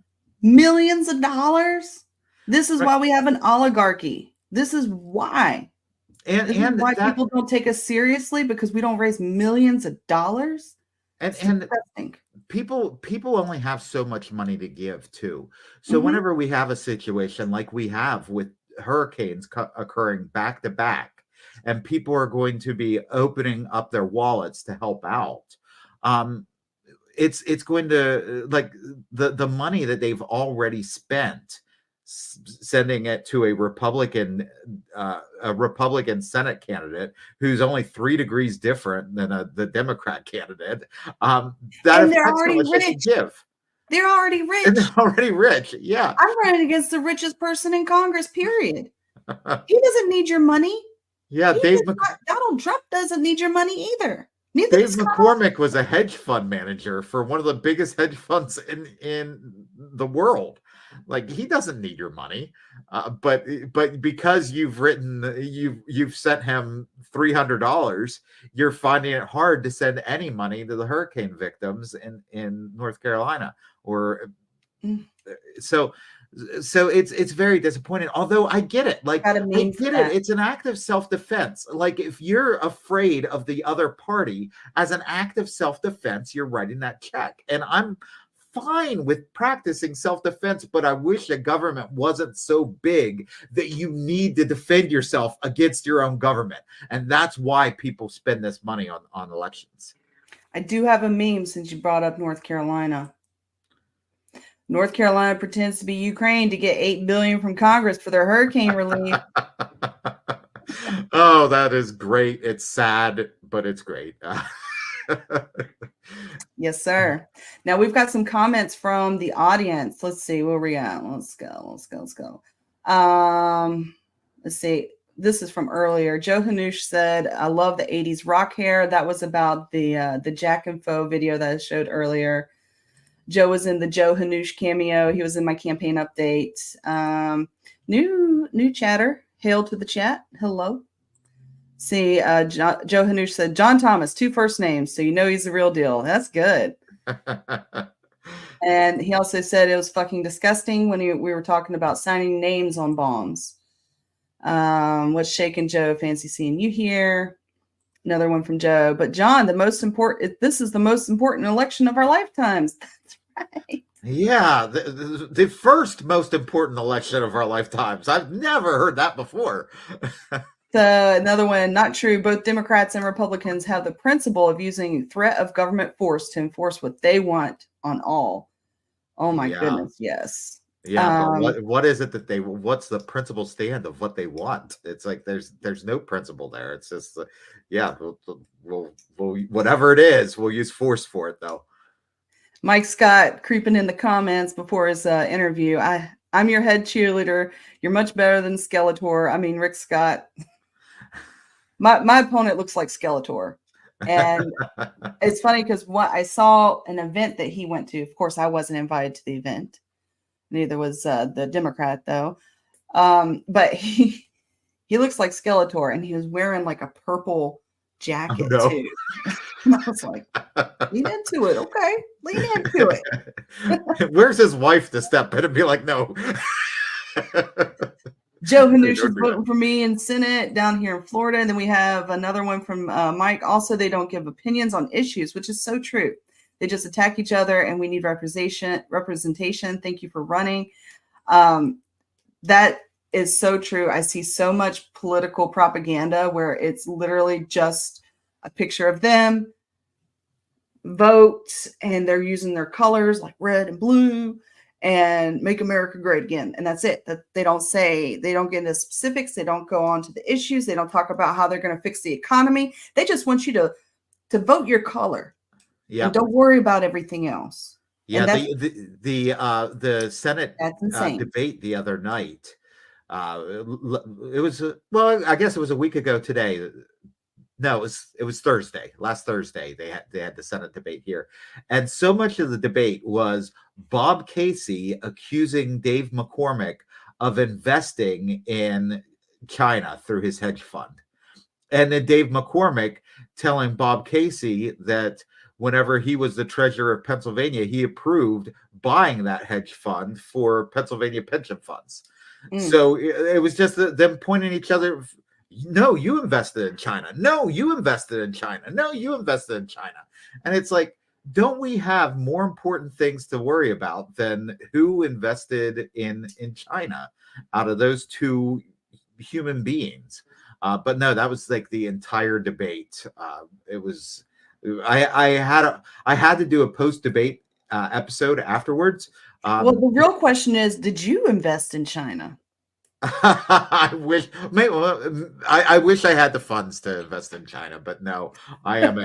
millions of dollars. This is why we have an oligarchy. This is why. And why people don't take us seriously, because we don't raise millions of dollars. And people only have so much money to give too. So whenever we have a situation like we have with hurricanes occurring back to back, and people are going to be opening up their wallets to help out, it's going to, like, the money that they've already spent sending it to a Republican Senate candidate who's only 3 degrees different than the Democrat candidate. That they're already rich. They're already rich. And they're already rich. Yeah. I'm running against the richest person in Congress, period. He doesn't need your money. Yeah, Donald Trump doesn't need your money either. Neither Dave McCormick was a hedge fund manager for one of the biggest hedge funds in the world. Like, he doesn't need your money, but because you've sent him $300, you're finding it hard to send any money to the hurricane victims in North Carolina. Or so it's very disappointing. Although I get it, like, I get it. It's an act of self-defense. Like, if you're afraid of the other party, as an act of self-defense, you're writing that check. And I'm fine with practicing self-defense, but I wish a government wasn't so big that you need to defend yourself against your own government. And that's why people spend this money on elections. I do have a meme since you brought up North Carolina. North Carolina pretends to be Ukraine to get $8 billion from Congress for their hurricane relief. Oh, that is great. It's sad, but it's great. Yes, sir. Now we've got some comments from the audience. Let's see where we at. Let's go. Let's see. This is from earlier. Joe Hanush said, "I love the '80s rock hair." That was about the Jack and Foe video that I showed earlier. Joe was in the Joe Hanush cameo. He was in my campaign update. New chatter. Hail to the chat. Hello. See, Joe Hanush said, John Thomas, 2 first names, so you know he's the real deal. That's good. And he also said it was fucking disgusting when we were talking about signing names on bombs. What's shaking, Joe? Fancy seeing you here. Another one from Joe. But John, this is the most important election of our lifetimes. That's right. Yeah, the first most important election of our lifetimes. I've never heard that before. Another one, not true. Both Democrats and Republicans have the principle of using threat of government force to enforce what they want on all. Oh my goodness, yes. Yeah, but what is it that what's the principle stand of what they want? It's like there's no principle there. It's just we'll whatever it is, we'll use force for it though. Mike Scott creeping in the comments before his interview. I'm your head cheerleader. You're much better than Skeletor. I mean, Rick Scott. My opponent looks like Skeletor. And it's funny because what I saw an event that he went to. Of course, I wasn't invited to the event. Neither was the Democrat, though. But he looks like Skeletor, and he was wearing like a purple jacket too. And I was like, lean into it, okay? Lean into it. Where's his wife to step in and be like, no? Joe Hanush is voting for me in Senate down here in Florida. And then we have another one from Mike. Also, they don't give opinions on issues, which is so true. They just attack each other, and we need representation. Thank you for running. That is so true. I see so much political propaganda where it's literally just a picture of them, vote, and they're using their colors like red and blue and make America great again. And that's it. That they don't get into specifics. They don't go on to the issues. They don't talk about how they're going to fix the economy. They just want you to vote your color. Yeah. Don't worry about everything else. Yeah. The Senate debate the other night. It was I guess it was a week ago today. No, it was Thursday. Last Thursday they had the Senate debate here, and so much of the debate was Bob Casey accusing Dave McCormick of investing in China through his hedge fund, and then Dave McCormick telling Bob Casey that whenever he was the treasurer of Pennsylvania, he approved buying that hedge fund for Pennsylvania pension funds. So it was just them pointing at each other. No, you invested in China. No, you invested in China. No, you invested in China. And it's like, don't we have more important things to worry about than who invested in China out of those two human beings? But no, that was like the entire debate. It was. I had to do a post-debate episode afterwards. Well, the real question is, did you invest in China? I wish I had the funds to invest in China, but no, I am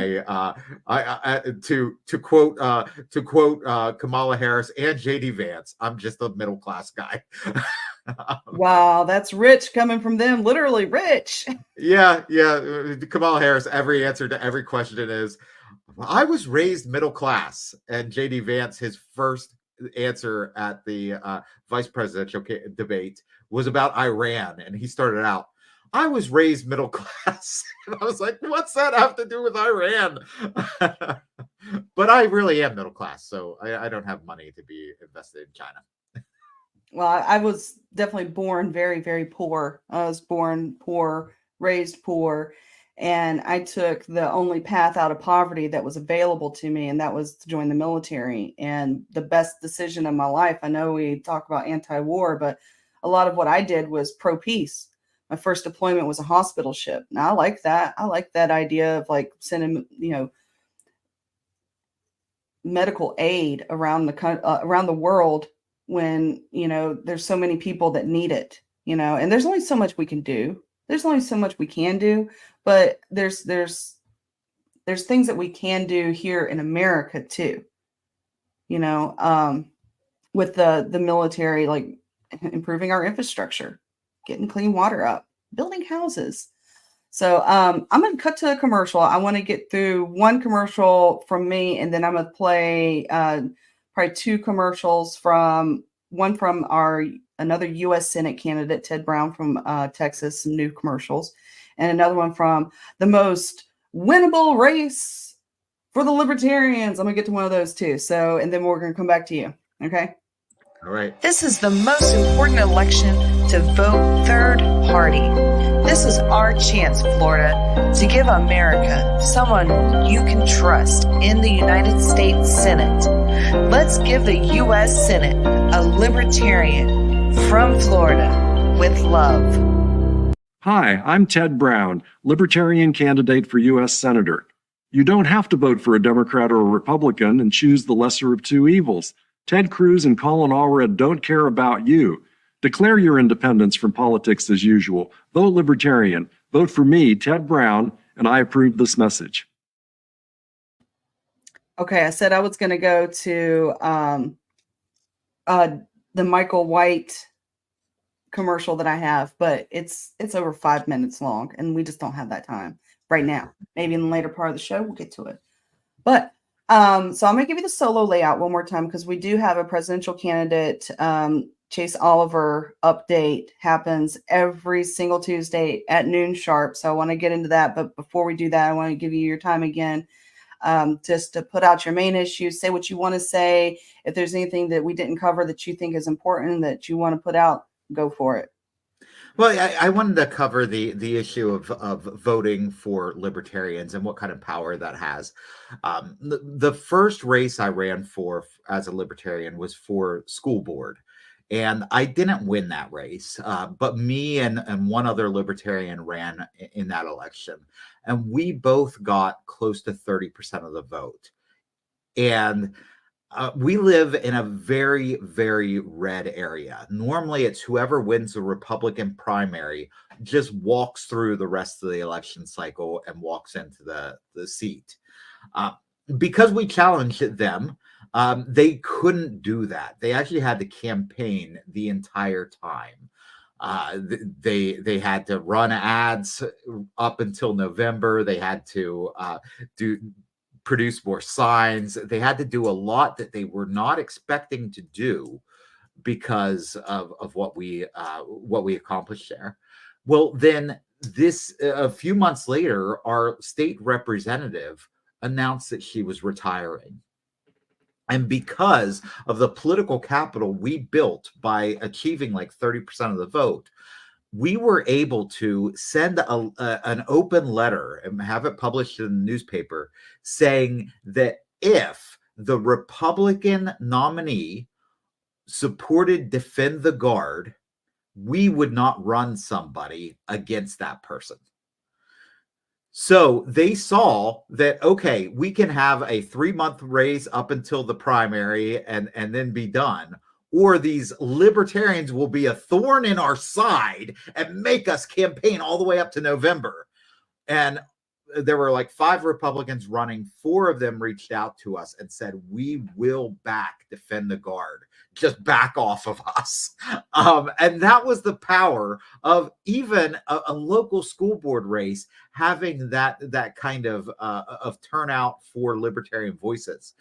to quote Kamala Harris and JD Vance, I'm just a middle class guy. Wow, that's rich coming from them, literally rich. Yeah. Kamala Harris, every answer to every question is, I was raised middle class, and JD Vance, his first answer at the vice presidential debate was about Iran, and he started out, I was raised middle class. And I was like, what's that have to do with Iran? But I really am middle class, so I don't have money to be invested in China. Well, I was definitely born very, very poor. I was born poor, raised poor, and I took the only path out of poverty that was available to me, and that was to join the military. And the best decision of my life, I know we talk about anti-war, but a lot of what I did was pro-peace. My first deployment was a hospital ship. Now I like that. I like that idea of like sending, medical aid around the world when, there's so many people that need it, and there's only so much we can do. There's only so much we can do, but there's things that we can do here in America too, with the military, like improving our infrastructure, getting clean water up, building houses. So I'm going to cut to a commercial. I want to get through one commercial from me, and then I'm going to play probably two commercials from another U.S. Senate candidate, Ted Brown from Texas, some new commercials, and another one from the most winnable race for the Libertarians. I'm going to get to one of those too. So, and then we're going to come back to you. Okay. All right. This is the most important election to vote third party. This is our chance, Florida, to give America someone you can trust in the United States Senate. Let's give the U.S. Senate a Libertarian from Florida with love. Hi, I'm Ted Brown, Libertarian candidate for U.S. Senator. You don't have to vote for a Democrat or a Republican and choose the lesser of two evils. Ted Cruz and Colin Allred don't care about you. Declare your independence from politics as usual. Vote Libertarian. Vote for me, Ted Brown, and I approve this message. Okay, I said I was going to go to the Michael White commercial that I have, but it's over 5 minutes long, and we just don't have that time right now. Maybe in the later part of the show we'll get to it. But so I'm going to give you the solo layout one more time, because we do have a presidential candidate. Chase Oliver update happens every single Tuesday at noon sharp. So I want to get into that. But before we do that, I want to give you your time again, just to put out your main issues, say what you want to say. If there's anything that we didn't cover that you think is important that you want to put out, go for it. Well, I wanted to cover the issue of voting for libertarians and what kind of power that has. The first race I ran for as a libertarian was for school board. And I didn't win that race, but me and one other libertarian ran in that election. And we both got close to 30% of the vote. And we live in a very, very red area. Normally, it's whoever wins the Republican primary just walks through the rest of the election cycle and walks into the seat. Because we challenged them, they couldn't do that. They actually had to campaign the entire time. They had to run ads up until November. They had to produce more signs. They had to do a lot that they were not expecting to do because of what we accomplished there. Well, then a few months later, our state representative announced that she was retiring. And because of the political capital we built by achieving like 30% of the vote, we were able to send an open letter and have it published in the newspaper saying that if the Republican nominee supported Defend the Guard, we would not run somebody against that person. So they saw that, okay, we can have a 3-month race up until the primary and then be done. Or these libertarians will be a thorn in our side and make us campaign all the way up to November. And there were like 5 Republicans running. 4 of them reached out to us and said, we will Defend the Guard. Just back off of us. And that was the power of even a local school board race having that kind of turnout for libertarian voices.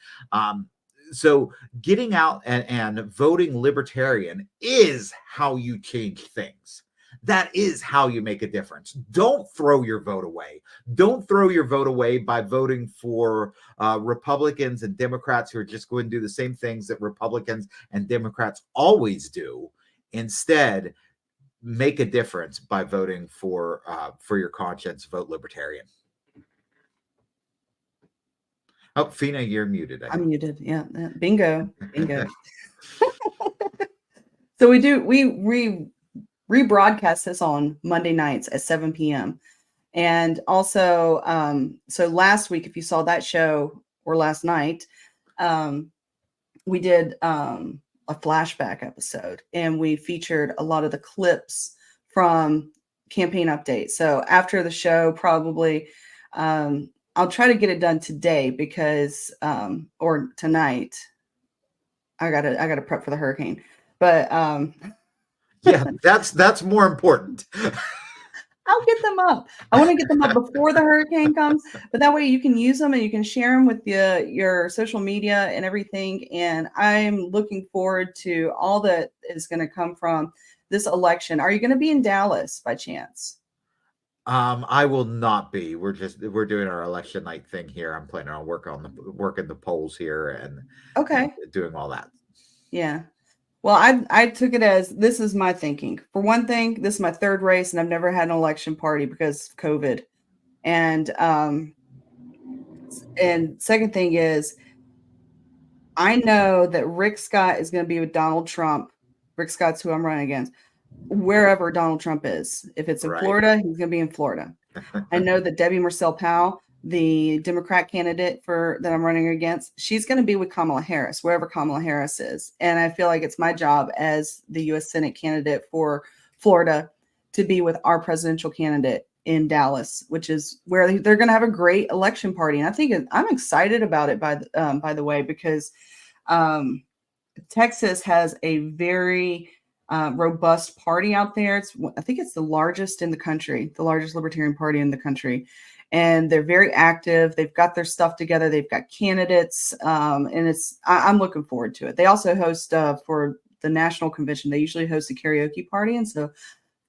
So getting out and voting libertarian is how you change things. That is how you make a difference. Don't throw your vote away. Don't throw your vote away by voting for Republicans and Democrats who are just going to do the same things that Republicans and Democrats always do. Instead, make a difference by voting for your conscience. Vote libertarian. Oh, Feena, you're muted. I'm muted. Yeah. Bingo. So we rebroadcast this on Monday nights at 7 p.m. And also, so last week, if you saw that show, or last night, we did a flashback episode, and we featured a lot of the clips from campaign updates. So after the show, probably, I'll try to get it done today because, or tonight. I gotta prep for the hurricane, but yeah, that's more important. I'll get them up. I want to get them up before the hurricane comes, but that way you can use them and you can share them with your social media and everything. And I'm looking forward to all that is going to come from this election. Are you going to be in Dallas by chance? I will not be. We're doing our election night thing here. I'm planning on working the polls here and doing all that. Yeah. Well, I took it as, this is my thinking. For one thing, this is my 3rd race, and I've never had an election party because of COVID. And second thing is, I know that Rick Scott is going to be with Donald Trump. Rick Scott's who I'm running against, wherever Donald Trump is. If it's in Florida, he's going to be in Florida. I know that Debbie Marcel-Powell, the Democrat candidate that I'm running against, she's going to be with Kamala Harris, wherever Kamala Harris is. And I feel like it's my job as the U.S. Senate candidate for Florida to be with our presidential candidate in Dallas, which is where they're going to have a great election party. And I think I'm excited about it, by the way, because Texas has a very robust party out there. I think it's the largest in the country, the largest Libertarian party in the country. And they're very active. They've got their stuff together. They've got candidates. And I'm looking forward to it. They also host for the national convention. They usually host a karaoke party. And so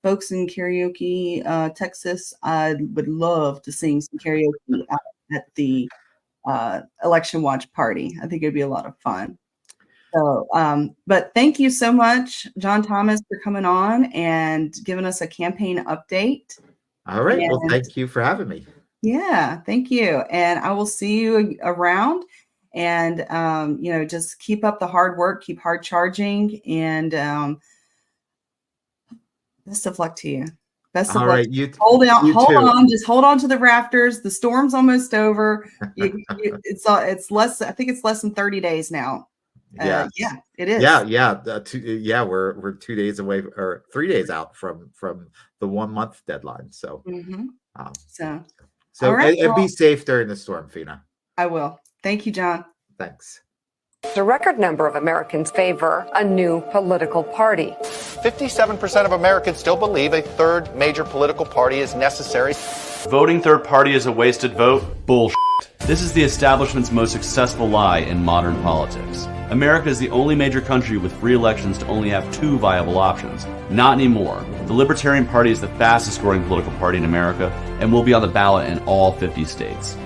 folks in karaoke, Texas, I would love to sing some karaoke at the election watch party. I think it'd be a lot of fun. So, but thank you so much, John Thomas, for coming on and giving us a campaign update. All right. Well, thank you for having me. Yeah, thank you. And I will see you around. And, just keep up the hard work, keep hard charging, and best of luck to you. Best of luck. Right, hold on, just hold on to the rafters. The storm's almost over. It's less. I think it's less than 30 days now. Yeah, it is. Yeah. We're 2 days away, or 3 days out from the 1 month deadline. So, all right, and be safe during the storm, Feena. I will. Thank you, John. Thanks. A record number of Americans favor a new political party. 57% of Americans still believe a third major political party is necessary. Voting third party is a wasted vote? Bullshit. This is the establishment's most successful lie in modern politics. America is the only major country with free elections to only have 2 viable options. Not anymore. The Libertarian Party is the fastest growing political party in America and will be on the ballot in all 50 states.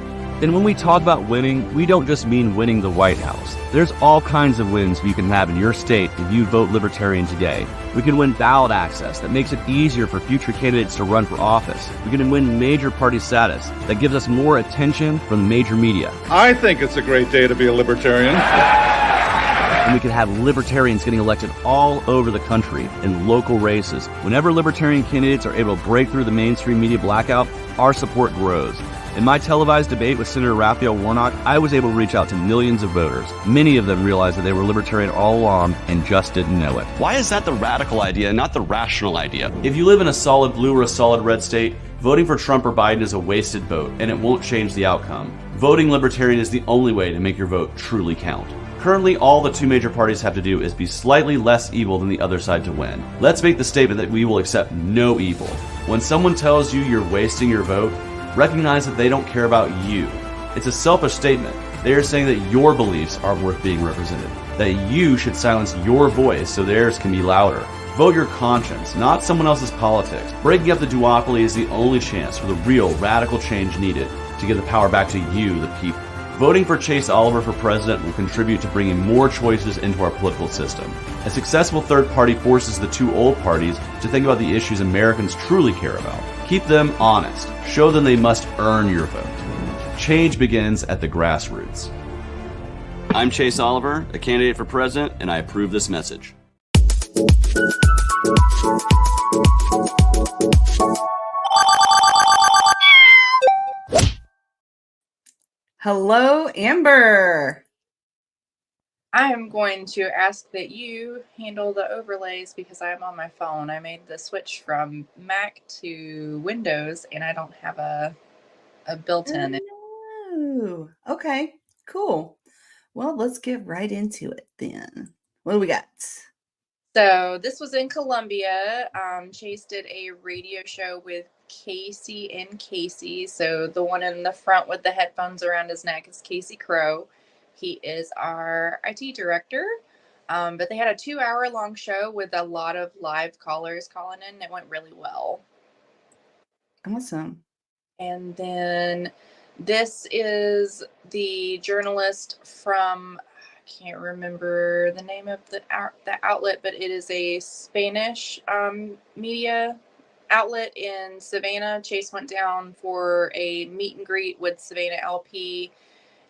And when we talk about winning, we don't just mean winning the White House. There's all kinds of wins you can have in your state if you vote Libertarian today. We can win ballot access that makes it easier for future candidates to run for office. We can win major party status that gives us more attention from the major media. I think it's a great day to be a Libertarian. And we could have Libertarians getting elected all over the country in local races. Whenever Libertarian candidates are able to break through the mainstream media blackout, our support grows. In my televised debate with Senator Raphael Warnock, I was able to reach out to millions of voters. Many of them realized that they were Libertarian all along and just didn't know it. Why is that the radical idea and not the rational idea? If you live in a solid blue or a solid red state, voting for Trump or Biden is a wasted vote, and it won't change the outcome. Voting Libertarian is the only way to make your vote truly count. Currently, all the 2 major parties have to do is be slightly less evil than the other side to win. Let's make the statement that we will accept no evil. When someone tells you you're wasting your vote, recognize that they don't care about you. It's a selfish statement. They are saying that your beliefs aren't worth being represented, that you should silence your voice so theirs can be louder. Vote your conscience, not someone else's politics. Breaking up the duopoly is the only chance for the real radical change needed to give the power back to you, the people. Voting for Chase Oliver for president will contribute to bringing more choices into our political system. A successful third party forces the 2 old parties to think about the issues Americans truly care about. Keep them honest. Show them they must earn your vote. Change begins at the grassroots. I'm Chase Oliver, a candidate for president, and I approve this message. Hello, Amber. I am going to ask that you handle the overlays because I'm on my phone. I made the switch from Mac to Windows and I don't have a built-in. Oh, okay, cool. Well, let's get right into it then. What do we got? So this was in Columbia. Chase did a radio show with Casey and Casey. So the one in the front with the headphones around his neck is Casey Crow. He is our IT director. But they had a 2-hour-long show with a lot of live callers calling in. It went really well. Awesome. And then this is the journalist from, I can't remember the name of the outlet, but it is a Spanish media outlet in Savannah. Chase went down for a meet and greet with Savannah LP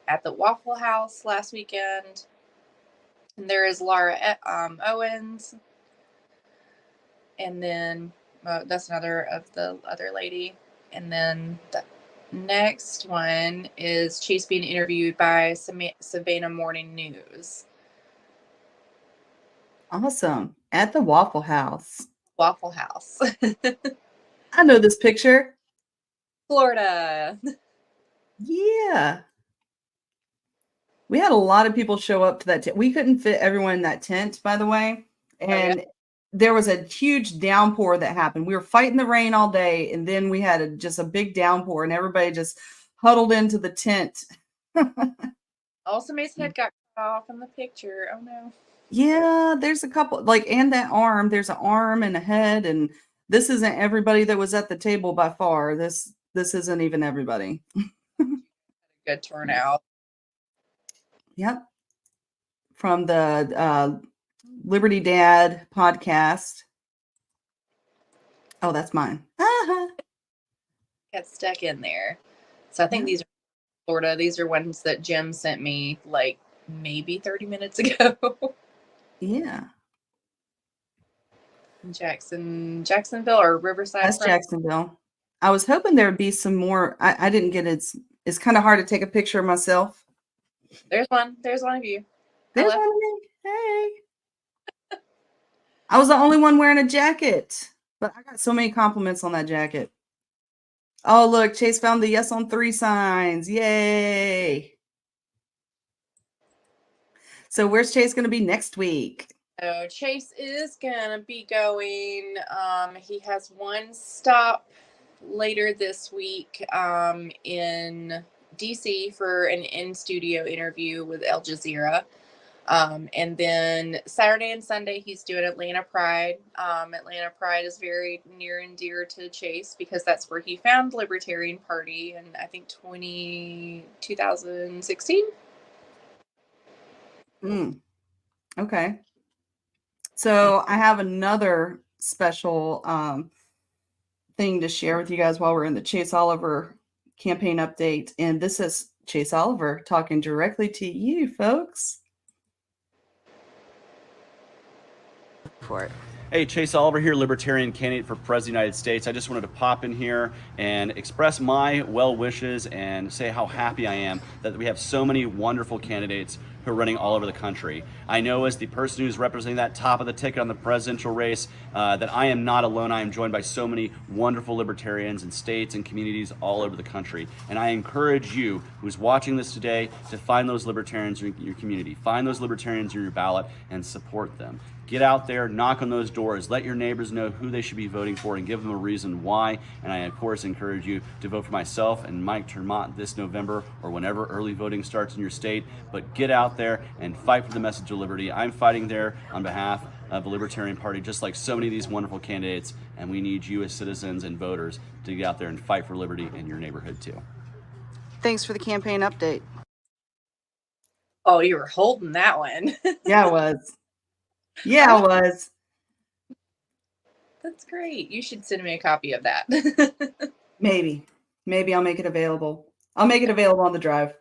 at the Waffle House last weekend. And there is Laura Owens. And then that's another of the other lady. And then the next one is Chase being interviewed by Savannah Morning News. Awesome. At the Waffle House. Waffle House. I know this picture. Florida. Yeah. We had a lot of people show up to that tent. We couldn't fit everyone in that tent, by the way. And there was a huge downpour that happened. We were fighting the rain all day, and then we had just a big downpour, and everybody just huddled into the tent. Also, somebody's head got cut off in the picture. Oh no. Yeah, there's a couple, like, and that arm. There's an arm and a head, and this isn't everybody that was at the table by far. This isn't even everybody. Good turnout. Yep. From the Liberty Dad podcast. Oh, that's mine. Got stuck in there. So I think these are Florida. These are ones that Jim sent me like maybe 30 minutes ago. Yeah. Jacksonville or Riverside. That's Jacksonville. I was hoping there would be some more. I didn't get it. It's kind of hard to take a picture of myself. There's one. There's one of you. There's one of me. Hey. I was the only one wearing a jacket, but I got so many compliments on that jacket. Oh, look, Chase found the yes on 3 signs. Yay. So where's Chase going to be next week? So Chase is going to be going, he has one stop later this week in DC for an in-studio interview with Al Jazeera. And then Saturday and Sunday, he's doing Atlanta Pride. Atlanta Pride is very near and dear to Chase because that's where he found Libertarian Party in, I think, 2016. Okay. So I have another special thing to share with you guys while we're in the Chase Oliver campaign update. And this is Chase Oliver talking directly to you, folks. For it. Hey, Chase Oliver here, Libertarian candidate for President of the United States. I just wanted to pop in here and express my well wishes and say how happy I am that we have so many wonderful candidates who are running all over the country. I know as the person who's representing that top of the ticket on the presidential race that I am not alone. I am joined by so many wonderful libertarians in states and communities all over the country. And I encourage you who's watching this today to find those libertarians in your community, find those libertarians in your ballot and support them. Get out there, knock on those doors, let your neighbors know who they should be voting for and give them a reason why. And I, of course, encourage you to vote for myself and Mike Termont this November or whenever early voting starts in your state. But get out there and fight for the message of liberty. I'm fighting there on behalf of the Libertarian Party, just like so many of these wonderful candidates. And we need you as citizens and voters to get out there and fight for liberty in your neighborhood, too. Thanks for the campaign update. Oh, you were holding that one. Yeah, I was. Yeah, I was. That's great. You should send me a copy of that. Maybe I'll make it available. I'll make it available on the drive.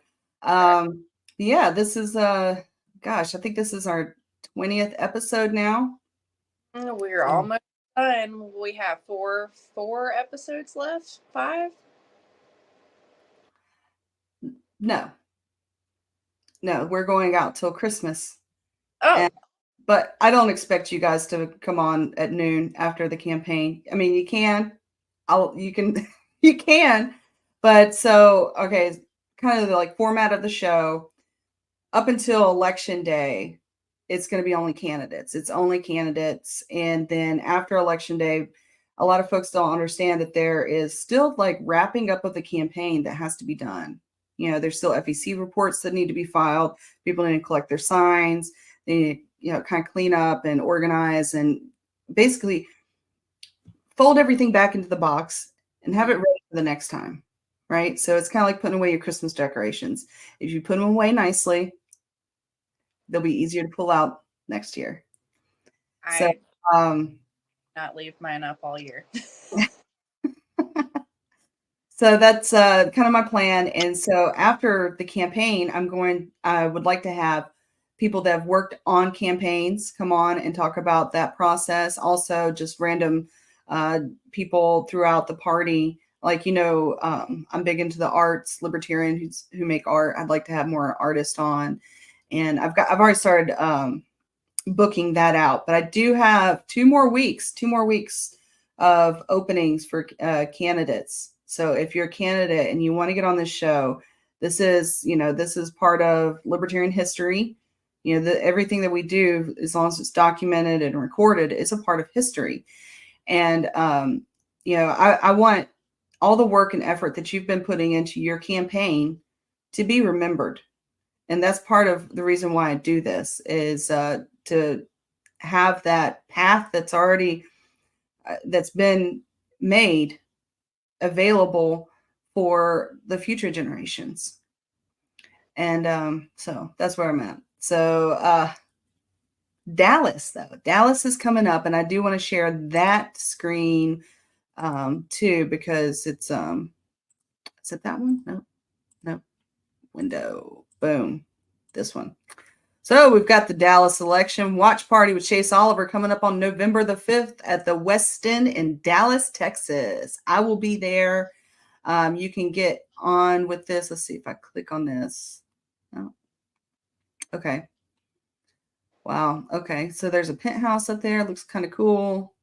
Yeah, this is gosh, I think this is our 20th episode now. We're almost done. We have four episodes left. 5? No, we're going out till Christmas. Oh. But I don't expect you guys to come on at noon after the campaign. I mean, you can. You can. But so, okay, kind of the like format of the show. Up until election day, it's going to be only candidates. It's only candidates. And then after election day, a lot of folks don't understand that there is still like wrapping up of the campaign that has to be done. You know, there's still FEC reports that need to be filed. People need to collect their signs. They need to, kind of clean up and organize and basically fold everything back into the box and have it ready for the next time, right? So it's kind of like putting away your Christmas decorations. If you put them away nicely, they'll be easier to pull out next year. I not leave mine up all year. So that's kind of my plan. And so after the campaign, I would like to have people that have worked on campaigns come on and talk about that process. Also, just random people throughout the party. Like, I'm big into the arts, Libertarian who make art. I'd like to have more artists on. And I've already started booking that out. But I do have 2 more weeks of openings for candidates. So if you're a candidate and you want to get on this show, this is part of Libertarian history. Everything that we do, as long as it's documented and recorded, is a part of history. And, I want all the work and effort that you've been putting into your campaign to be remembered. And that's part of the reason why I do this, is to have that path that's already that's been made available for the future generations. And so that's where I'm at. So Dallas is coming up, and I do want to share that screen too, because it's is it that one? No, window, boom, this one. So we've got the Dallas election watch party with Chase Oliver coming up on November the 5th at the Westin in Dallas, Texas. I will be there. You can get on with this. Let's see if I click on this. Oh. Okay. Wow. Okay. So there's a penthouse up there. Looks kind of cool.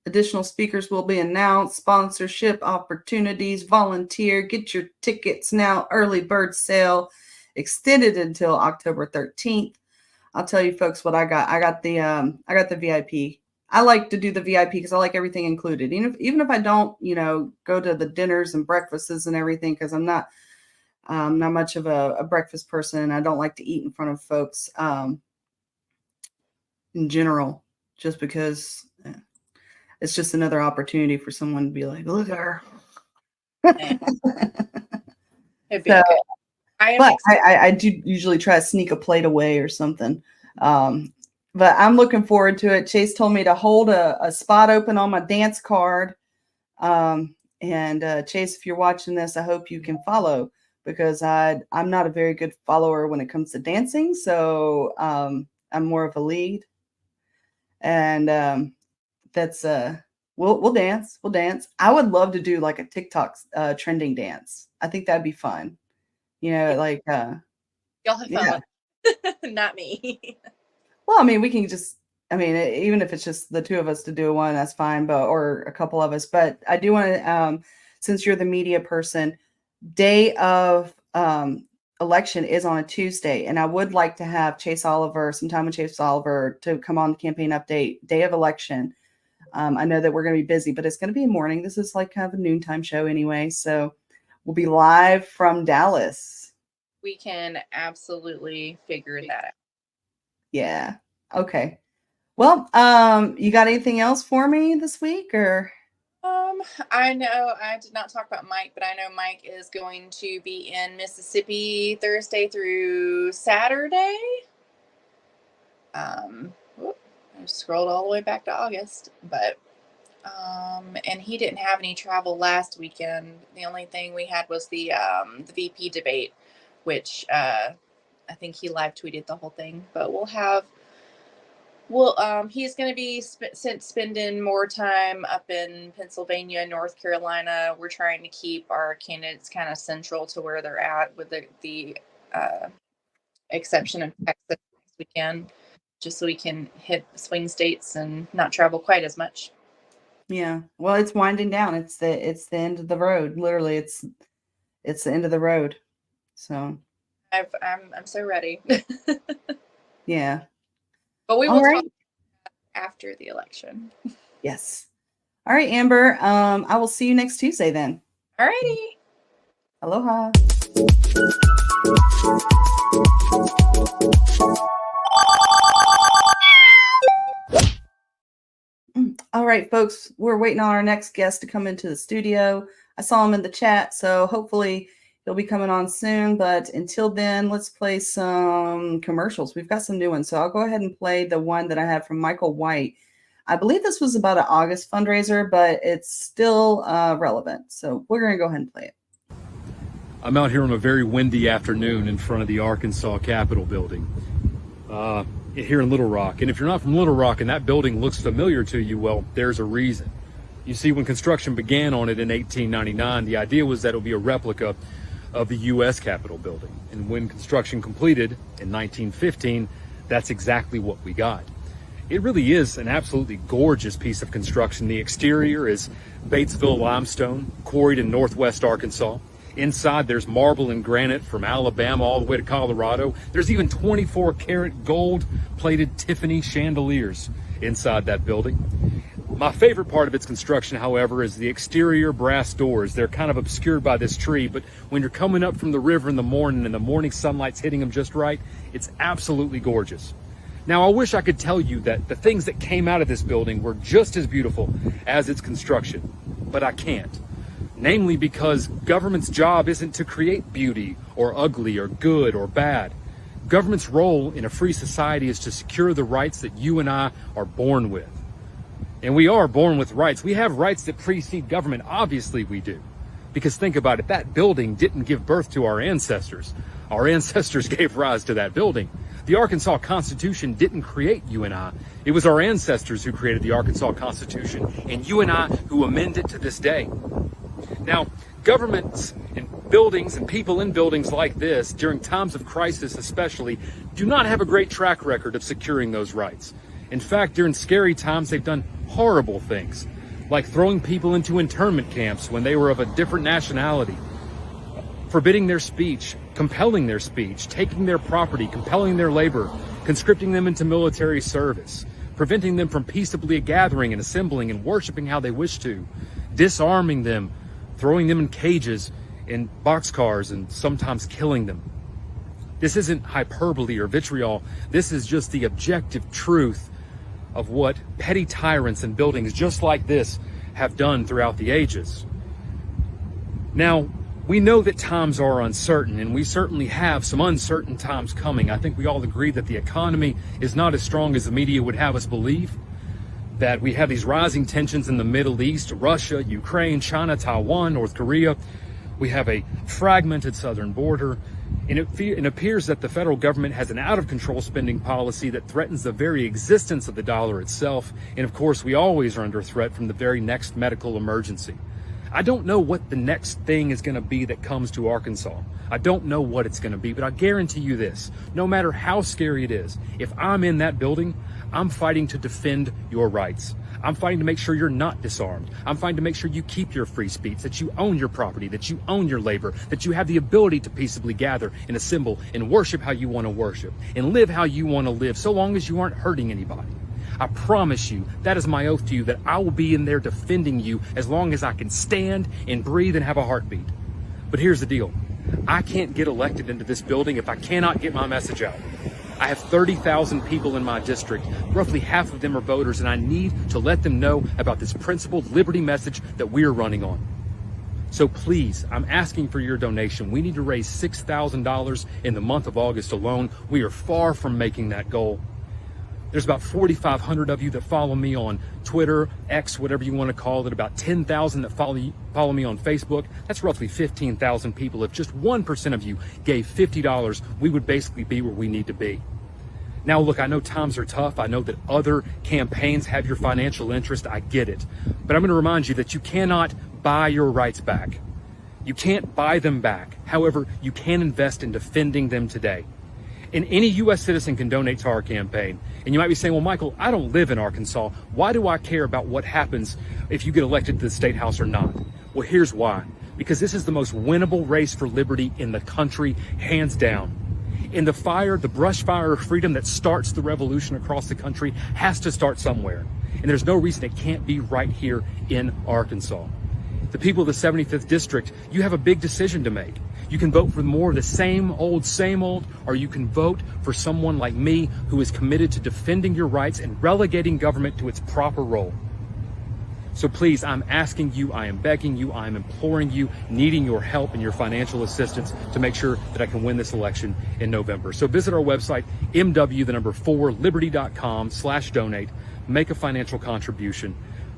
Additional speakers will be announced. Sponsorship opportunities. Volunteer. Get your tickets now. Early bird sale extended until October 13th. I'll tell you folks what I got. I got the VIP. I like to do the VIP because I like everything included. Even if I don't, go to the dinners and breakfasts and everything, because I'm not much of a breakfast person. I don't like to eat in front of folks in general, just because it's just another opportunity for someone to be like, look at her. I do usually try to sneak a plate away or something. But I'm looking forward to it. Chase told me to hold a spot open on my dance card. And Chase, if you're watching this, I hope you can follow, because I'm not a very good follower when it comes to dancing. So I'm more of a lead. And that's we'll dance. We'll dance. I would love to do like a TikTok trending dance. I think that'd be fun. Y'all have fun. Not me. Well, I mean, we can just, even if it's just the two of us to do one, that's fine, or a couple of us. But I do want to, since you're the media person, day of election is on a Tuesday, and I would like to have sometime with Chase Oliver to come on the campaign update, day of election. I know that we're going to be busy, but it's going to be a morning. This is like kind of a noontime show anyway. So we'll be live from Dallas. We can absolutely figure that out. Yeah. Okay. Well, you got anything else for me this week, or? I know I did not talk about Mike, but I know Mike is going to be in Mississippi Thursday through Saturday. I scrolled all the way back to August, but and he didn't have any travel last weekend. The only thing we had was the VP debate, which I think he live tweeted the whole thing. But he's going to be spending more time up in Pennsylvania, North Carolina. We're trying to keep our candidates kind of central to where they're at, with the exception of Texas next weekend, just so we can hit swing states and not travel quite as much. Yeah. Well, it's winding down. It's the end of the road. Literally, it's the end of the road. So I'm so ready. Yeah. But we will talk after the election. Yes. All right, Amber. I will see you next Tuesday then. All righty. Aloha. All right, folks, we're waiting on our next guest to come into the studio. I saw him in the chat, so hopefully he'll be coming on soon. But until then, let's play some commercials. We've got some new ones. So I'll go ahead and play the one that I had from Michael White. I believe this was about an August fundraiser, but it's still relevant. So we're going to go ahead and play it. I'm out here on a very windy afternoon in front of the Arkansas Capitol building here in Little Rock. And if you're not from Little Rock and that building looks familiar to you, well, there's a reason. You see, when construction began on it in 1899, the idea was that it would be a replica of the U.S. Capitol building. And when construction completed in 1915, that's exactly what we got. it really is an absolutely gorgeous piece of construction. The exterior is Batesville limestone, quarried in northwest Arkansas. Inside, there's marble and granite from Alabama all the way to Colorado. There's even 24-karat gold-plated Tiffany chandeliers inside that building. My favorite part of its construction, however, is the exterior brass doors. They're kind of obscured by this tree, but when you're coming up from the river in the morning and the morning sunlight's hitting them just right, it's absolutely gorgeous. Now, I wish I could tell you that the things that came out of this building were just as beautiful as its construction, but I can't. Namely because government's job isn't to create beauty or ugly or good or bad. Government's role in a free society is to secure the rights that you and I are born with. And we are born with rights. We have rights that precede government. Obviously we do. Because think about it, that building didn't give birth to our ancestors. Our ancestors gave rise to that building. The Arkansas Constitution didn't create you and I. It was our ancestors who created the Arkansas Constitution, and you and I who amend it to this day. Now, governments and buildings and people in buildings like this, during times of crisis especially, do not have a great track record of securing those rights. In fact, during scary times, they've done horrible things, like throwing people into internment camps when they were of a different nationality, forbidding their speech, compelling their speech, taking their property, compelling their labor, conscripting them into military service, preventing them from peaceably gathering and assembling and worshiping how they wish to, disarming them, throwing them in cages, in boxcars, and sometimes killing them. This isn't hyperbole or vitriol. This is just the objective truth of what petty tyrants in buildings just like this have done throughout the ages. Now, we know that times are uncertain, and we certainly have some uncertain times coming. I think we all agree that the economy is not as strong as the media would have us believe, that we have these rising tensions in the Middle East, Russia, Ukraine, China, Taiwan, North Korea. We have a fragmented southern border, and it appears that the federal government has an out-of-control spending policy that threatens the very existence of the dollar itself. And of course, we always are under threat from the very next medical emergency. I don't know what the next thing is going to be that comes to Arkansas. I don't know what it's going to be, but I guarantee you this, no matter how scary it is, if I'm in that building, I'm fighting to defend your rights. I'm fighting to make sure you're not disarmed. I'm fighting to make sure you keep your free speech, that you own your property, that you own your labor, that you have the ability to peaceably gather and assemble and worship how you want to worship and live how you want to live, so long as you aren't hurting anybody. I promise you, that is my oath to you, that I will be in there defending you as long as I can stand and breathe and have a heartbeat. But here's the deal. I can't get elected into this building if I cannot get my message out. I have 30,000 people in my district. Roughly half of them are voters, and I need to let them know about this principled liberty message that we're running on. So please, I'm asking for your donation. We need to raise $6,000 in the month of August alone. We are far from making that goal. There's about 4,500 of you that follow me on Twitter, X, whatever you want to call it, about 10,000 that follow me on Facebook. That's roughly 15,000 people. If just 1% of you gave $50, we would basically be where we need to be. Now, look, I know times are tough. I know that other campaigns have your financial interest. I get it. But I'm going to remind you that you cannot buy your rights back. You can't buy them back. However, you can invest in defending them today. And any U.S. citizen can donate to our campaign. And you might be saying, well, Michael, I don't live in Arkansas. Why do I care about what happens if you get elected to the state house or not? Well, here's why. Because this is the most winnable race for liberty in the country, hands down. And the brush fire of freedom that starts the revolution across the country has to start somewhere. And there's no reason it can't be right here in Arkansas. The people of the 75th District, you have a big decision to make. You can vote for more of the same old, or you can vote for someone like me who is committed to defending your rights and relegating government to its proper role. So please, I'm asking you, I am begging you, I am imploring you, needing your help and your financial assistance to make sure that I can win this election in November. So visit our website, mw4liberty.com/donate, make a financial contribution.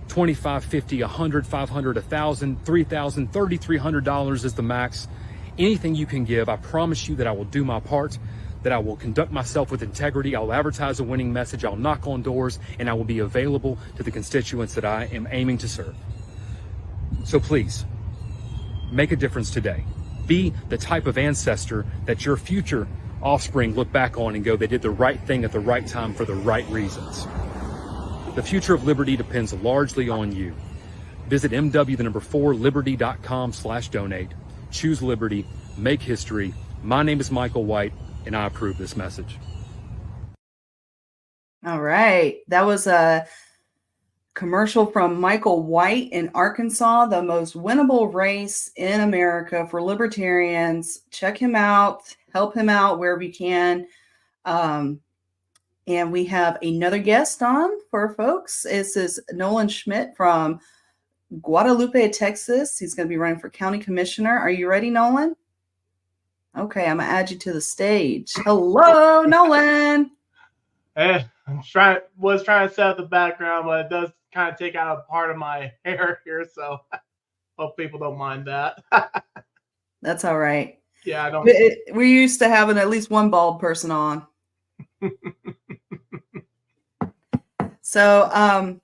$25, $50, $100, $500, $1,000, $3,000, $3,300 is the max. Anything you can give, I promise you that I will do my part, that I will conduct myself with integrity, I'll advertise a winning message, I'll knock on doors, and I will be available to the constituents that I am aiming to serve. So please, make a difference today. Be the type of ancestor that your future offspring look back on and go, they did the right thing at the right time for the right reasons. The future of liberty depends largely on you. Visit mw4liberty.com/donate. Choose liberty, make history. My name is Michael White, and I approve this message. All right. That was a commercial from Michael White in Arkansas, the most winnable race in America for libertarians. Check him out, help him out wherever you can. And we have another guest on for folks. This is Nolan Schmidt from Guadalupe, Texas. He's going to be running for county commissioner. Are you ready, Nolan? Okay, I'm going to add you to the stage. Hello, Nolan. Hey, was trying to set up the background, but it does kind of take out a part of my hair here, so hope people don't mind that. That's all right. Yeah, I don't. We're used to having at least one bald person on. So,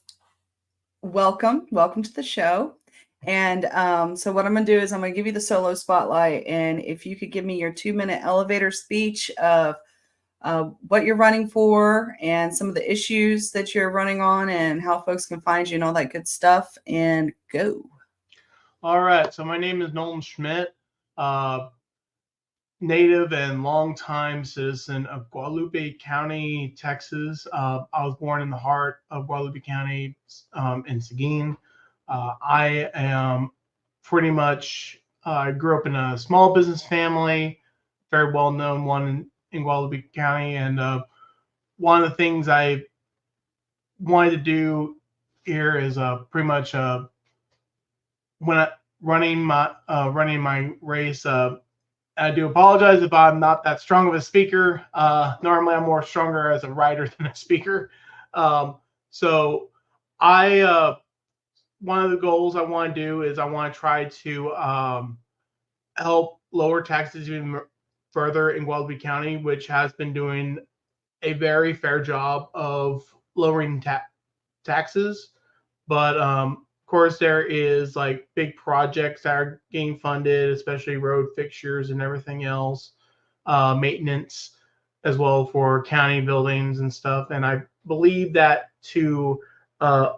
welcome to the show. And so what I'm going to do is I'm going to give you the solo spotlight. And if you could give me your 2-minute elevator speech of what you're running for and some of the issues that you're running on and how folks can find you and all that good stuff, and go. All right. So my name is Nolan Schmidt, native and longtime citizen of Guadalupe County, Texas. I was born in the heart of Guadalupe County in Seguin. I am pretty much, I grew up in a small business family, very well-known one in Guadalupe County. And one of the things I wanted to do here is pretty much when running my race, I do apologize if I'm not that strong of a speaker. Normally I'm more stronger as a writer than a speaker. So one of the goals I want to do is I want to try to help lower taxes even further in Guadalupe County, which has been doing a very fair job of lowering taxes. But of course, there is like big projects that are getting funded, especially road fixtures and everything else, maintenance as well for county buildings and stuff. And I believe that I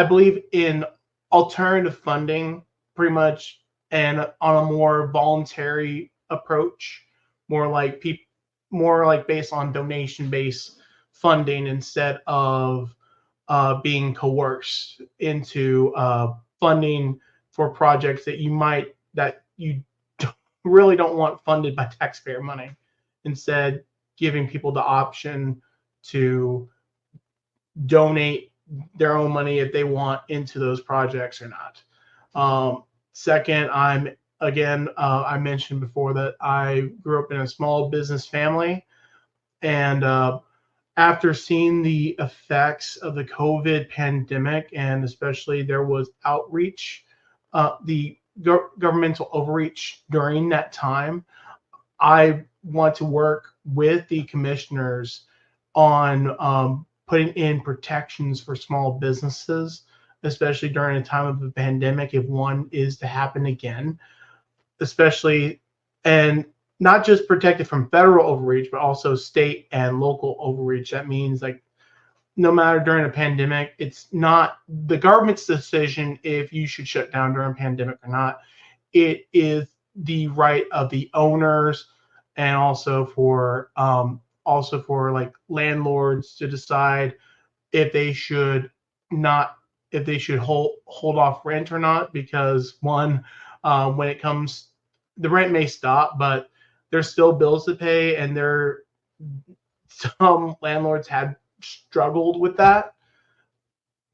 believe in alternative funding pretty much, and on a more voluntary approach, more like based on donation-based funding instead of being coerced into funding for projects that you really don't want funded by taxpayer money. Instead, giving people the option to donate their own money if they want into those projects or not. Second, I mentioned before that I grew up in a small business family, and after seeing the effects of the COVID pandemic, and especially there was outreach, the governmental overreach during that time, I want to work with the commissioners on putting in protections for small businesses, especially during a time of a pandemic, if one is to happen again, especially, and not just protected from federal overreach, but also state and local overreach. That means like no matter during a pandemic, it's not the government's decision if you should shut down during a pandemic or not. It is the right of the owners and also for like landlords to decide if they should hold off rent or not, because one, when it comes, the rent may stop, but there's still bills to pay, and some landlords have struggled with that.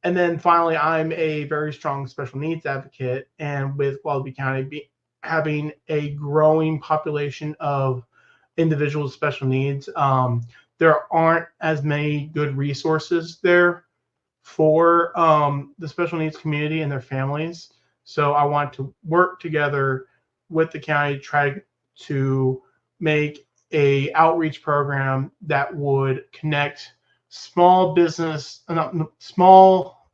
And then finally, I'm a very strong special needs advocate, and with Guadalupe County having a growing population of individuals with special needs, there aren't as many good resources there for the special needs community and their families. So I want to work together with the county to try to make a outreach program that would connect small business, small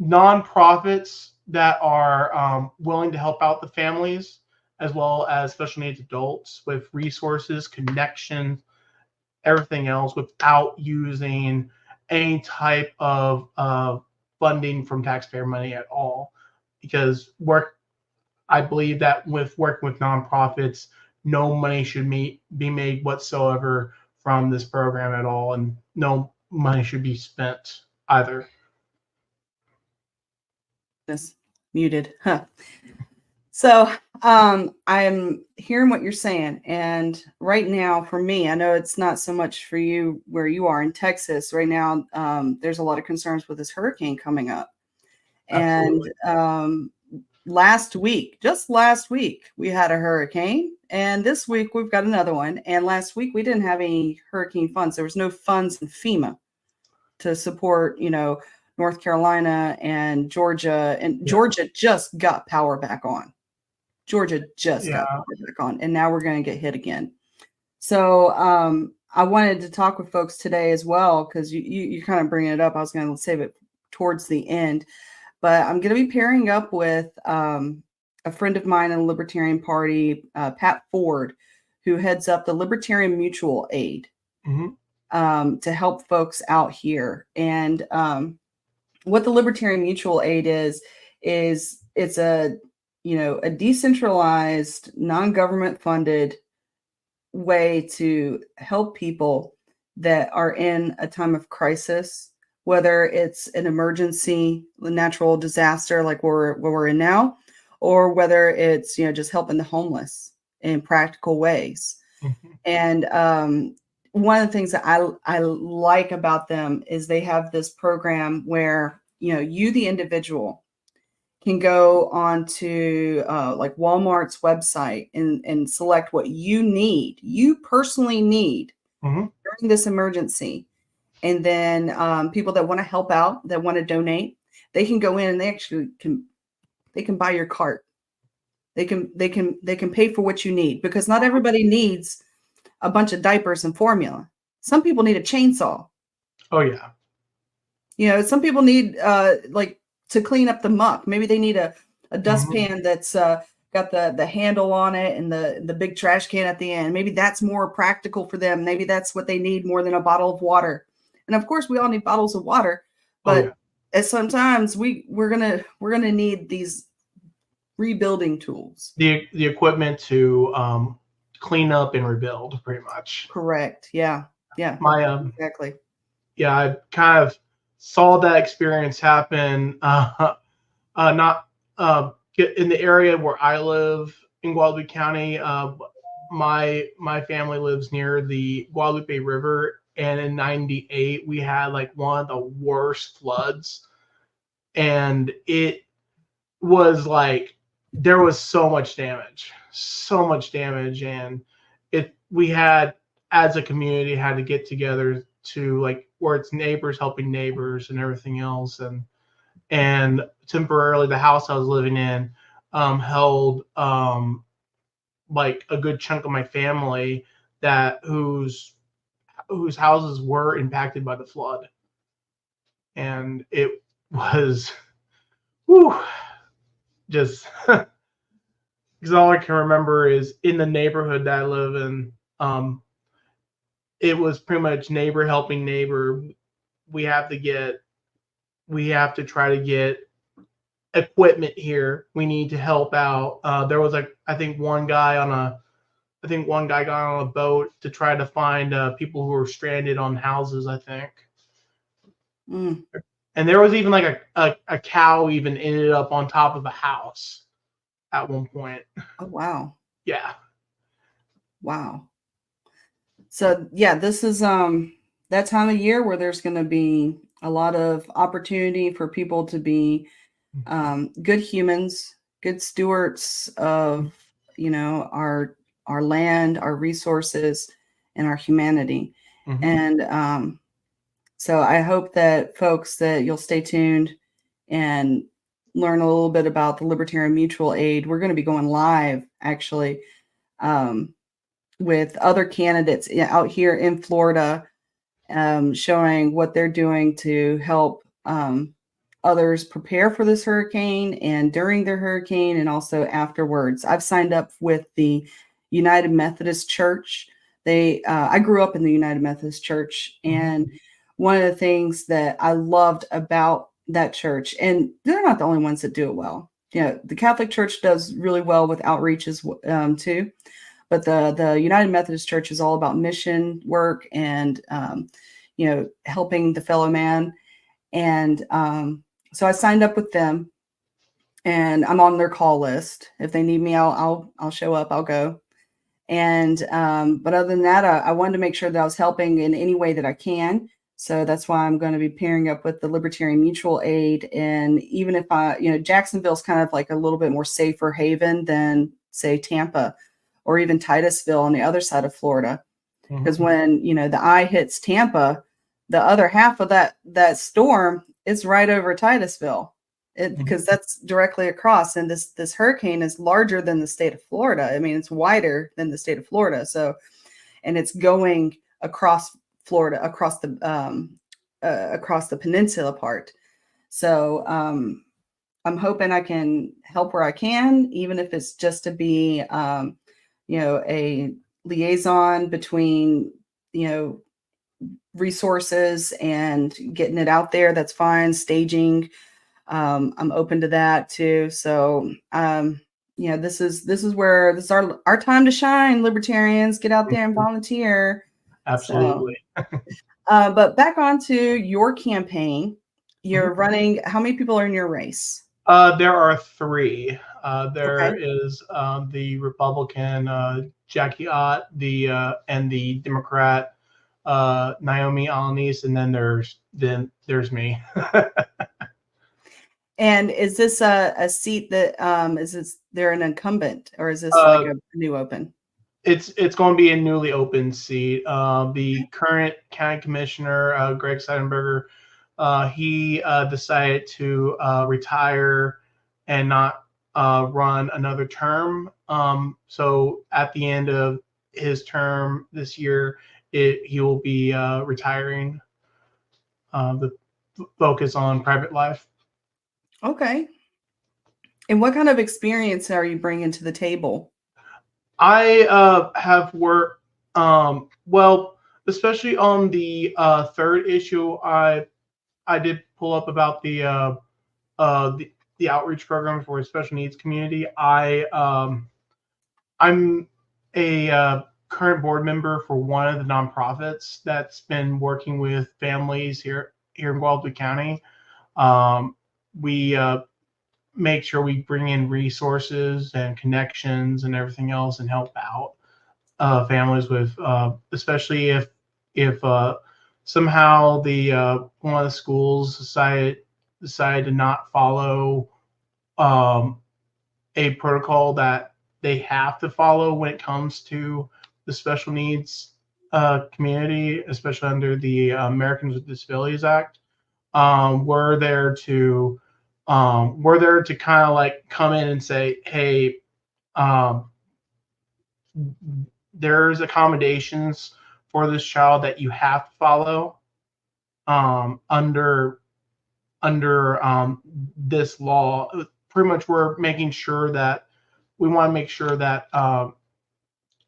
nonprofits that are willing to help out the families, as well as special needs adults, with resources, connections, everything else, without using any type of funding from taxpayer money at all, because I believe that with working with nonprofits, no money should be made whatsoever from this program at all, and no money should be spent either. This muted. Huh. So I'm hearing what you're saying. And right now, for me, I know it's not so much for you where you are in Texas. Right now, there's a lot of concerns with this hurricane coming up. Absolutely. And just last week, we had a hurricane. And this week, we've got another one. And last week, we didn't have any hurricane funds. There was no funds in FEMA to support, North Carolina and Georgia. And Georgia just got power back on. Got power back on. And now we're going to get hit again. So I wanted to talk with folks today as well, because you kind of bring it up. I was going to save it towards the end. But I'm going to be pairing up with a friend of mine in the Libertarian Party, Pat Ford, who heads up the Libertarian Mutual Aid to help folks out here. And what the Libertarian Mutual Aid is it's a decentralized, non-government funded way to help people that are in a time of crisis, whether it's an emergency, a natural disaster like we're in now, or whether it's, just helping the homeless in practical ways. And one of the things that I like about them is they have this program where, you, the individual, can go on to like Walmart's website and select what you personally need during this emergency. And then people that want to help out, that want to donate, they can go in and they actually can buy your cart. They can pay for what you need, because not everybody needs a bunch of diapers and formula. Some people need a chainsaw. Oh yeah. Some people need to clean up the muck. Maybe they need a dustpan that's got the handle on it and the big trash can at the end. Maybe that's more practical for them. Maybe that's what they need more than a bottle of water. And of course, we all need bottles of water, but sometimes we're gonna need these rebuilding tools. The equipment to clean up and rebuild, pretty much. Correct. Yeah. Exactly. Yeah, I kind of saw that experience happen. Not in the area where I live in Guadalupe County. My family lives near the Guadalupe River, and in '98 we had like one of the worst floods, and it was like there was so much damage, and we had, as a community, had to get together to, like, where it's neighbors helping neighbors and everything else, and temporarily the house I was living in held like a good chunk of my family whose houses were impacted by the flood, and it was just because all I can remember is in the neighborhood that I live in, it was pretty much neighbor helping neighbor. We have to try to get equipment here. We need to help out. There was I think one guy got on a boat to try to find people who were stranded on houses, I think. And there was even like a cow even ended up on top of a house at one point. Oh, wow. Yeah. Wow. So yeah, this is that time of year where there's going to be a lot of opportunity for people to be good humans, good stewards of, our land, our resources, and our humanity. And so I hope that folks, that you'll stay tuned and learn a little bit about the Libertarian Mutual Aid. We're going to be going live, actually, with other candidates out here in Florida, showing what they're doing to help others prepare for this hurricane, and during the hurricane, and also afterwards. I've signed up with the United Methodist Church. I grew up in the United Methodist Church, and one of the things that I loved about that church, and they're not the only ones that do it well. The Catholic Church does really well with outreaches too, but the United Methodist Church is all about mission work and helping the fellow man. And so I signed up with them, and I'm on their call list. If they need me, I'll show up. I'll go. And but other than that, I wanted to make sure that I was helping in any way that I can. So that's why I'm going to be pairing up with the Libertarian Mutual Aid. And even if Jacksonville's kind of like a little bit more safer haven than, say, Tampa or even Titusville on the other side of Florida. Because when, the eye hits Tampa, the other half of that storm is right over Titusville. Because that's directly across, and this hurricane is larger than the state of Florida. I mean, it's wider than the state of Florida. So, and it's going across Florida, across the peninsula part. So, I'm hoping I can help where I can, even if it's just to be, a liaison between, resources and getting it out there. That's fine. Staging. I'm open to that too. So, this is our time to shine. Libertarians, get out there and volunteer. Absolutely. So, but back onto your campaign, you're running. How many people are in your race? There are 3. There is the Republican Jackie Ott, and the Democrat Naomi Alanis, and then there's me. And is this a seat that they're an incumbent, or is this like a new open? It's going to be a newly opened seat. The current county commissioner, Greg Seidenberger, he decided to retire and not run another term. So at the end of his term this year, he will be retiring. The focus on private life. Okay. And what kind of experience are you bringing to the table? I have worked, especially on the 3rd issue, I did pull up about the outreach program for a special needs community. I'm a current board member for one of the nonprofits that's been working with families here in Guadalupe County. We make sure we bring in resources and connections and everything else and help out families with, especially if somehow the one of the schools decided to not follow a protocol that they have to follow when it comes to the special needs community, especially under the Americans with Disabilities Act. We're there to kind of like come in and say, hey, there's accommodations for this child that you have to follow under this law. Pretty much we're making sure that we want to make sure that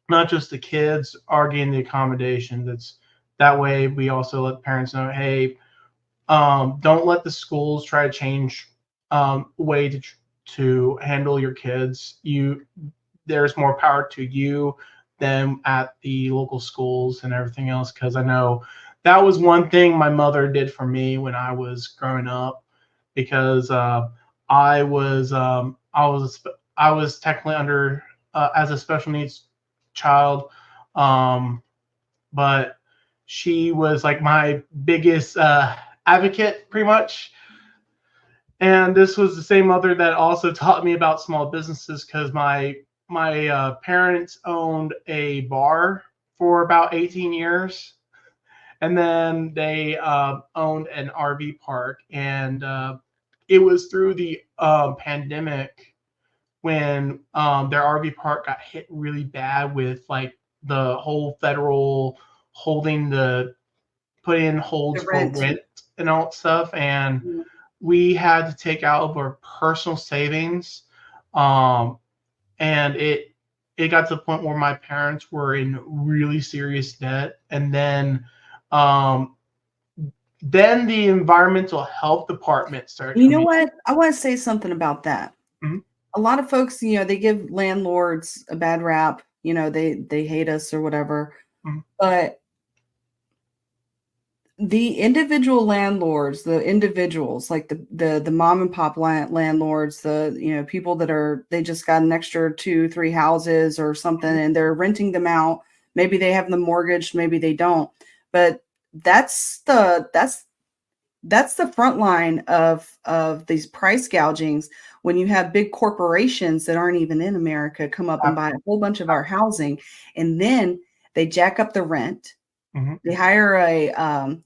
not just the kids are getting the accommodations. It's that way we also let parents know, hey, don't let the schools try to change way to handle your kids. There's more power to you than at the local schools and everything else. Because I know that was one thing my mother did for me when I was growing up, because I was technically under as a special needs child, but she was like my biggest advocate, pretty much. And this was the same mother that also taught me about small businesses, because my parents owned a bar for about 18 years. And then they owned an RV park. And it was through the pandemic when their RV park got hit really bad with like the whole federal put in holds for rent and all that stuff. And we had to take out of our personal savings. And it got to the point where my parents were in really serious debt. And then then the environmental health department started. You know what? I want to say something about that. Mhm. A lot of folks, they give landlords a bad rap. They hate us or whatever. Mhm. But the individual landlords, the individuals like the mom and pop landlords, the people that they just got an extra 2-3 houses or something, and they're renting them out. Maybe they have them mortgaged, maybe they don't. But that's the front line of these price gougings when you have big corporations that aren't even in America come up and buy a whole bunch of our housing, and then they jack up the rent. Mhm. They hire a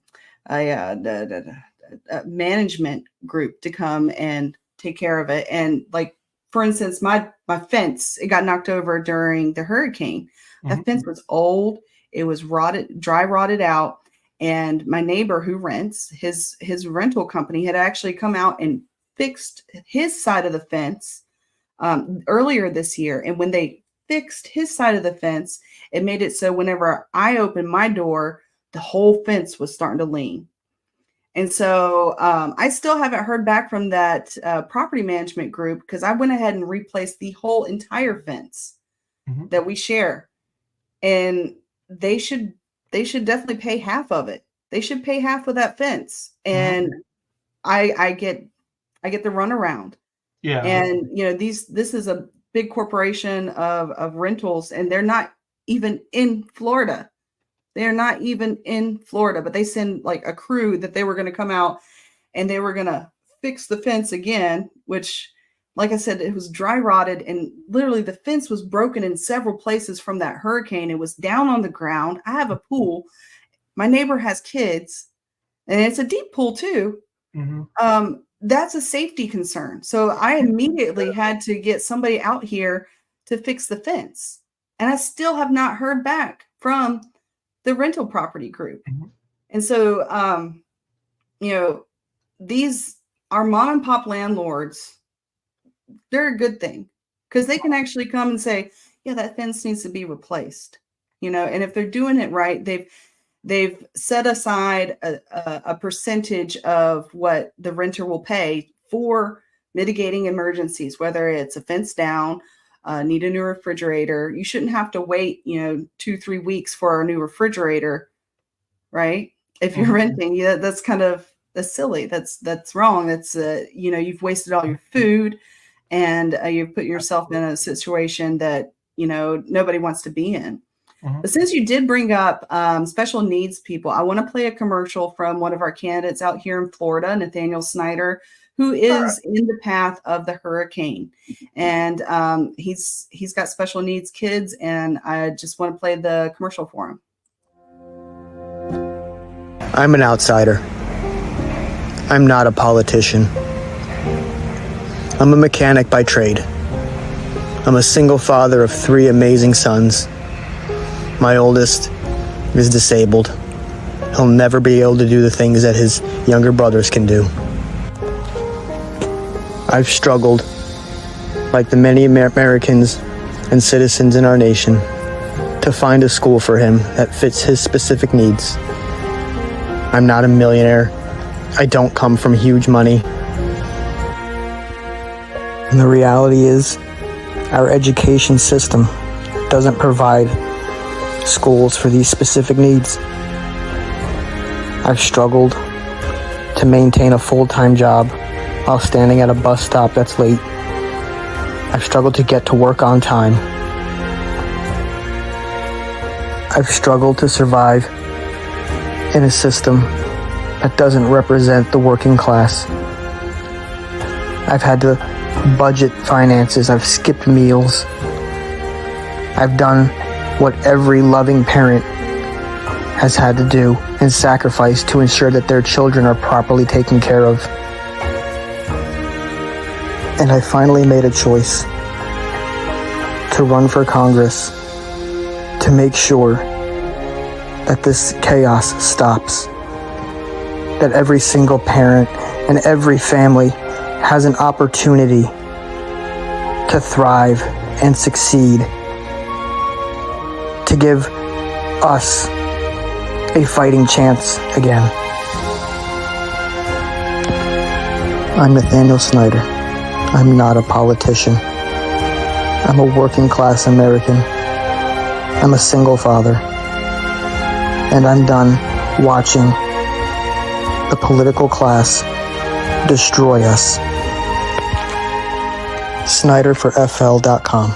management group to come and take care of it. And like, for instance, my fence, it got knocked over during the hurricane. That fence was old. It was dry rotted out. And my neighbor who rents, his rental company had actually come out and fixed his side of the fence earlier this year. And when they fixed his side of the fence, it made it so whenever I opened my door, the whole fence was starting to lean. And so I still haven't heard back from that property management group, because I went ahead and replaced the whole entire fence that we share. And they should definitely pay half of it. They should pay half of that fence. And I get the runaround. Yeah. And this is a big corporation of rentals, and they're not even in Florida. They're not even in Florida, but they send like a crew that they were going to come out and they were going to fix the fence again, which, like I said, it was dry rotted, and literally the fence was broken in several places from that hurricane. It was down on the ground. I have a pool. My neighbor has kids, and it's a deep pool too. That's a safety concern. So I immediately had to get somebody out here to fix the fence. And I still have not heard back from the rental property group. And so, our mom and pop landlords, they're a good thing, because they can actually come and say, yeah, that fence needs to be replaced, and if they're doing it right, they've set aside a percentage of what the renter will pay for mitigating emergencies, whether it's a fence down, need a new refrigerator. You shouldn't have to wait, 2-3 weeks for a new refrigerator, right? If you're renting, that's that's silly. That's wrong. That's, you've wasted all your food, and you've put yourself in a situation that, nobody wants to be in. But since you did bring up special needs people, I want to play a commercial from one of our candidates out here in Florida, Nathaniel Snyder, who is in the path of the hurricane. And he's got special needs kids, and I just want to play the commercial for him. I'm an outsider. I'm not a politician. I'm a mechanic by trade. I'm a single father of 3 amazing sons. My oldest is disabled. He'll never be able to do the things that his younger brothers can do. I've struggled, like the many Americans and citizens in our nation, to find a school for him that fits his specific needs. I'm not a millionaire. I don't come from huge money. And the reality is, our education system doesn't provide schools for these specific needs. I've struggled to maintain a full-time job while standing at a bus stop that's late. I've struggled to get to work on time. I've struggled to survive in a system that doesn't represent the working class. I've had to budget finances. I've skipped meals. I've done what every loving parent has had to do and sacrifice to ensure that their children are properly taken care of. And I finally made a choice to run for Congress to make sure that this chaos stops, that every single parent and every family has an opportunity to thrive and succeed, to give us a fighting chance again. I'm Nathaniel Snyder. I'm not a politician. I'm a working class American. I'm a single father. And I'm done watching the political class destroy us. SnyderforFL.com.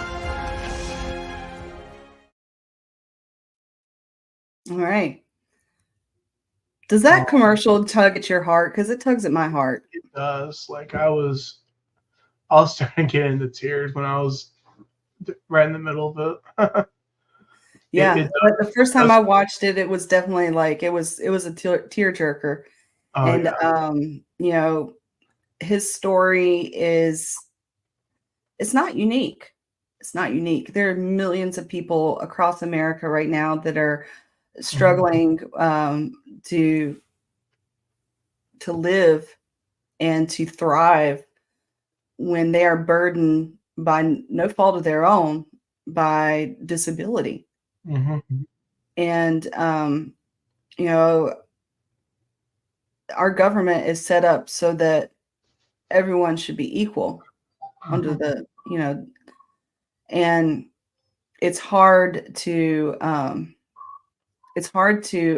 All right. Does that commercial tug at your heart? Because it tugs at my heart. It does. Like I was starting to get into tears when I was right in the middle of it. Yeah, but the first time I watched it, it was definitely like it was a tear jerker. Oh, And yeah. His story is, it's not unique. It's not unique. There are millions of people across America right now that are struggling to live and to thrive when they are burdened by no fault of their own by disability. And our government is set up so that everyone should be equal under the, and it's hard to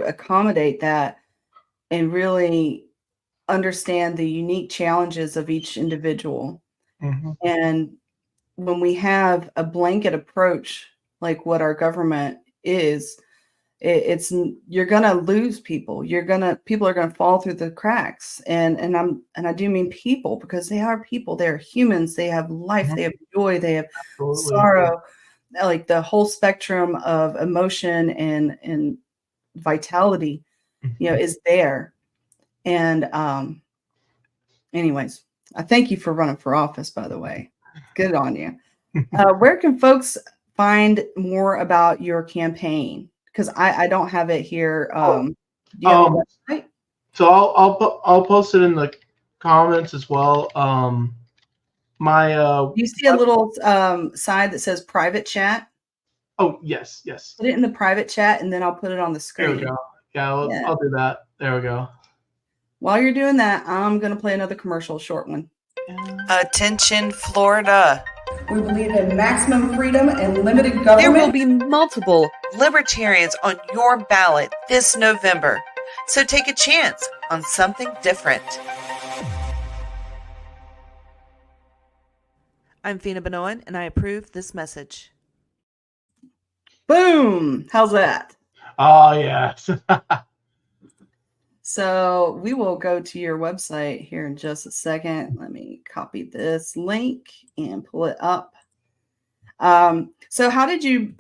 accommodate that and really understand the unique challenges of each individual. And when we have a blanket approach like what our government is, it's you're gonna lose people. People are gonna fall through the cracks. And I do mean people, because they are people. They're humans. They have life. They have joy. They have sorrow. Like the whole spectrum of emotion and vitality, is there. And anyways, I thank you for running for office, by the way. Good on you. Where can folks find more about your campaign? Because I don't have it here. Do you have a website? So I'll post it in the comments as well. You see a little side that says private chat? Oh, yes. Put it in the private chat, and then I'll put it on the screen. There we go. Yeah, I'll do that. There we go. While you're doing that, I'm going to play another commercial, short one. Attention, Florida. We believe in maximum freedom and limited government. There will be multiple libertarians on your ballot this November. So take a chance on something different. I'm Feena Benoan, and I approve this message. Boom! How's that? Oh, yes. So we will go to your website here in just a second. Let me copy this link and pull it up. So how did you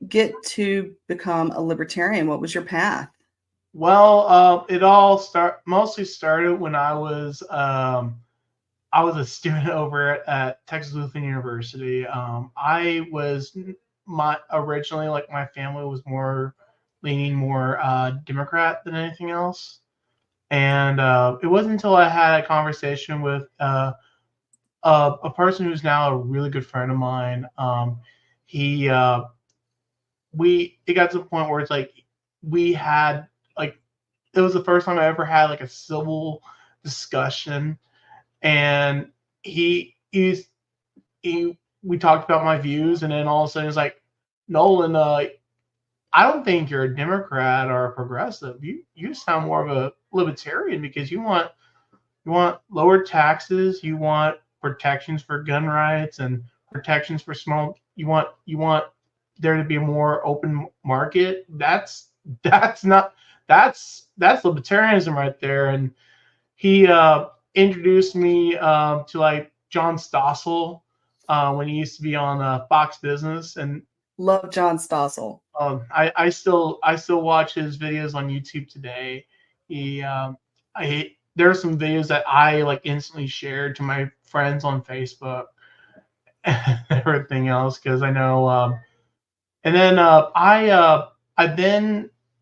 get to become a libertarian? What was your path? Well, it all mostly started when I was a student over at Texas Lutheran University. I was originally, like, my family was leaning more Democrat than anything else. And it wasn't until I had a conversation with a person who's now a really good friend of mine. It got to the point where it's like we had, like, it was the first time I ever had like a civil discussion, and we talked about my views, and then all of a sudden it's like, Nolan, I don't think you're a Democrat or a progressive. You sound more of a libertarian, because you want lower taxes, you want protections for gun rights and protections for you want there to be a more open market. That's libertarianism right there. And he introduced me to like John Stossel when he used to be on Fox Business. And love John Stossel. I still watch his videos on YouTube today. There are some videos that I like instantly shared to my friends on Facebook and everything else, because I know. And then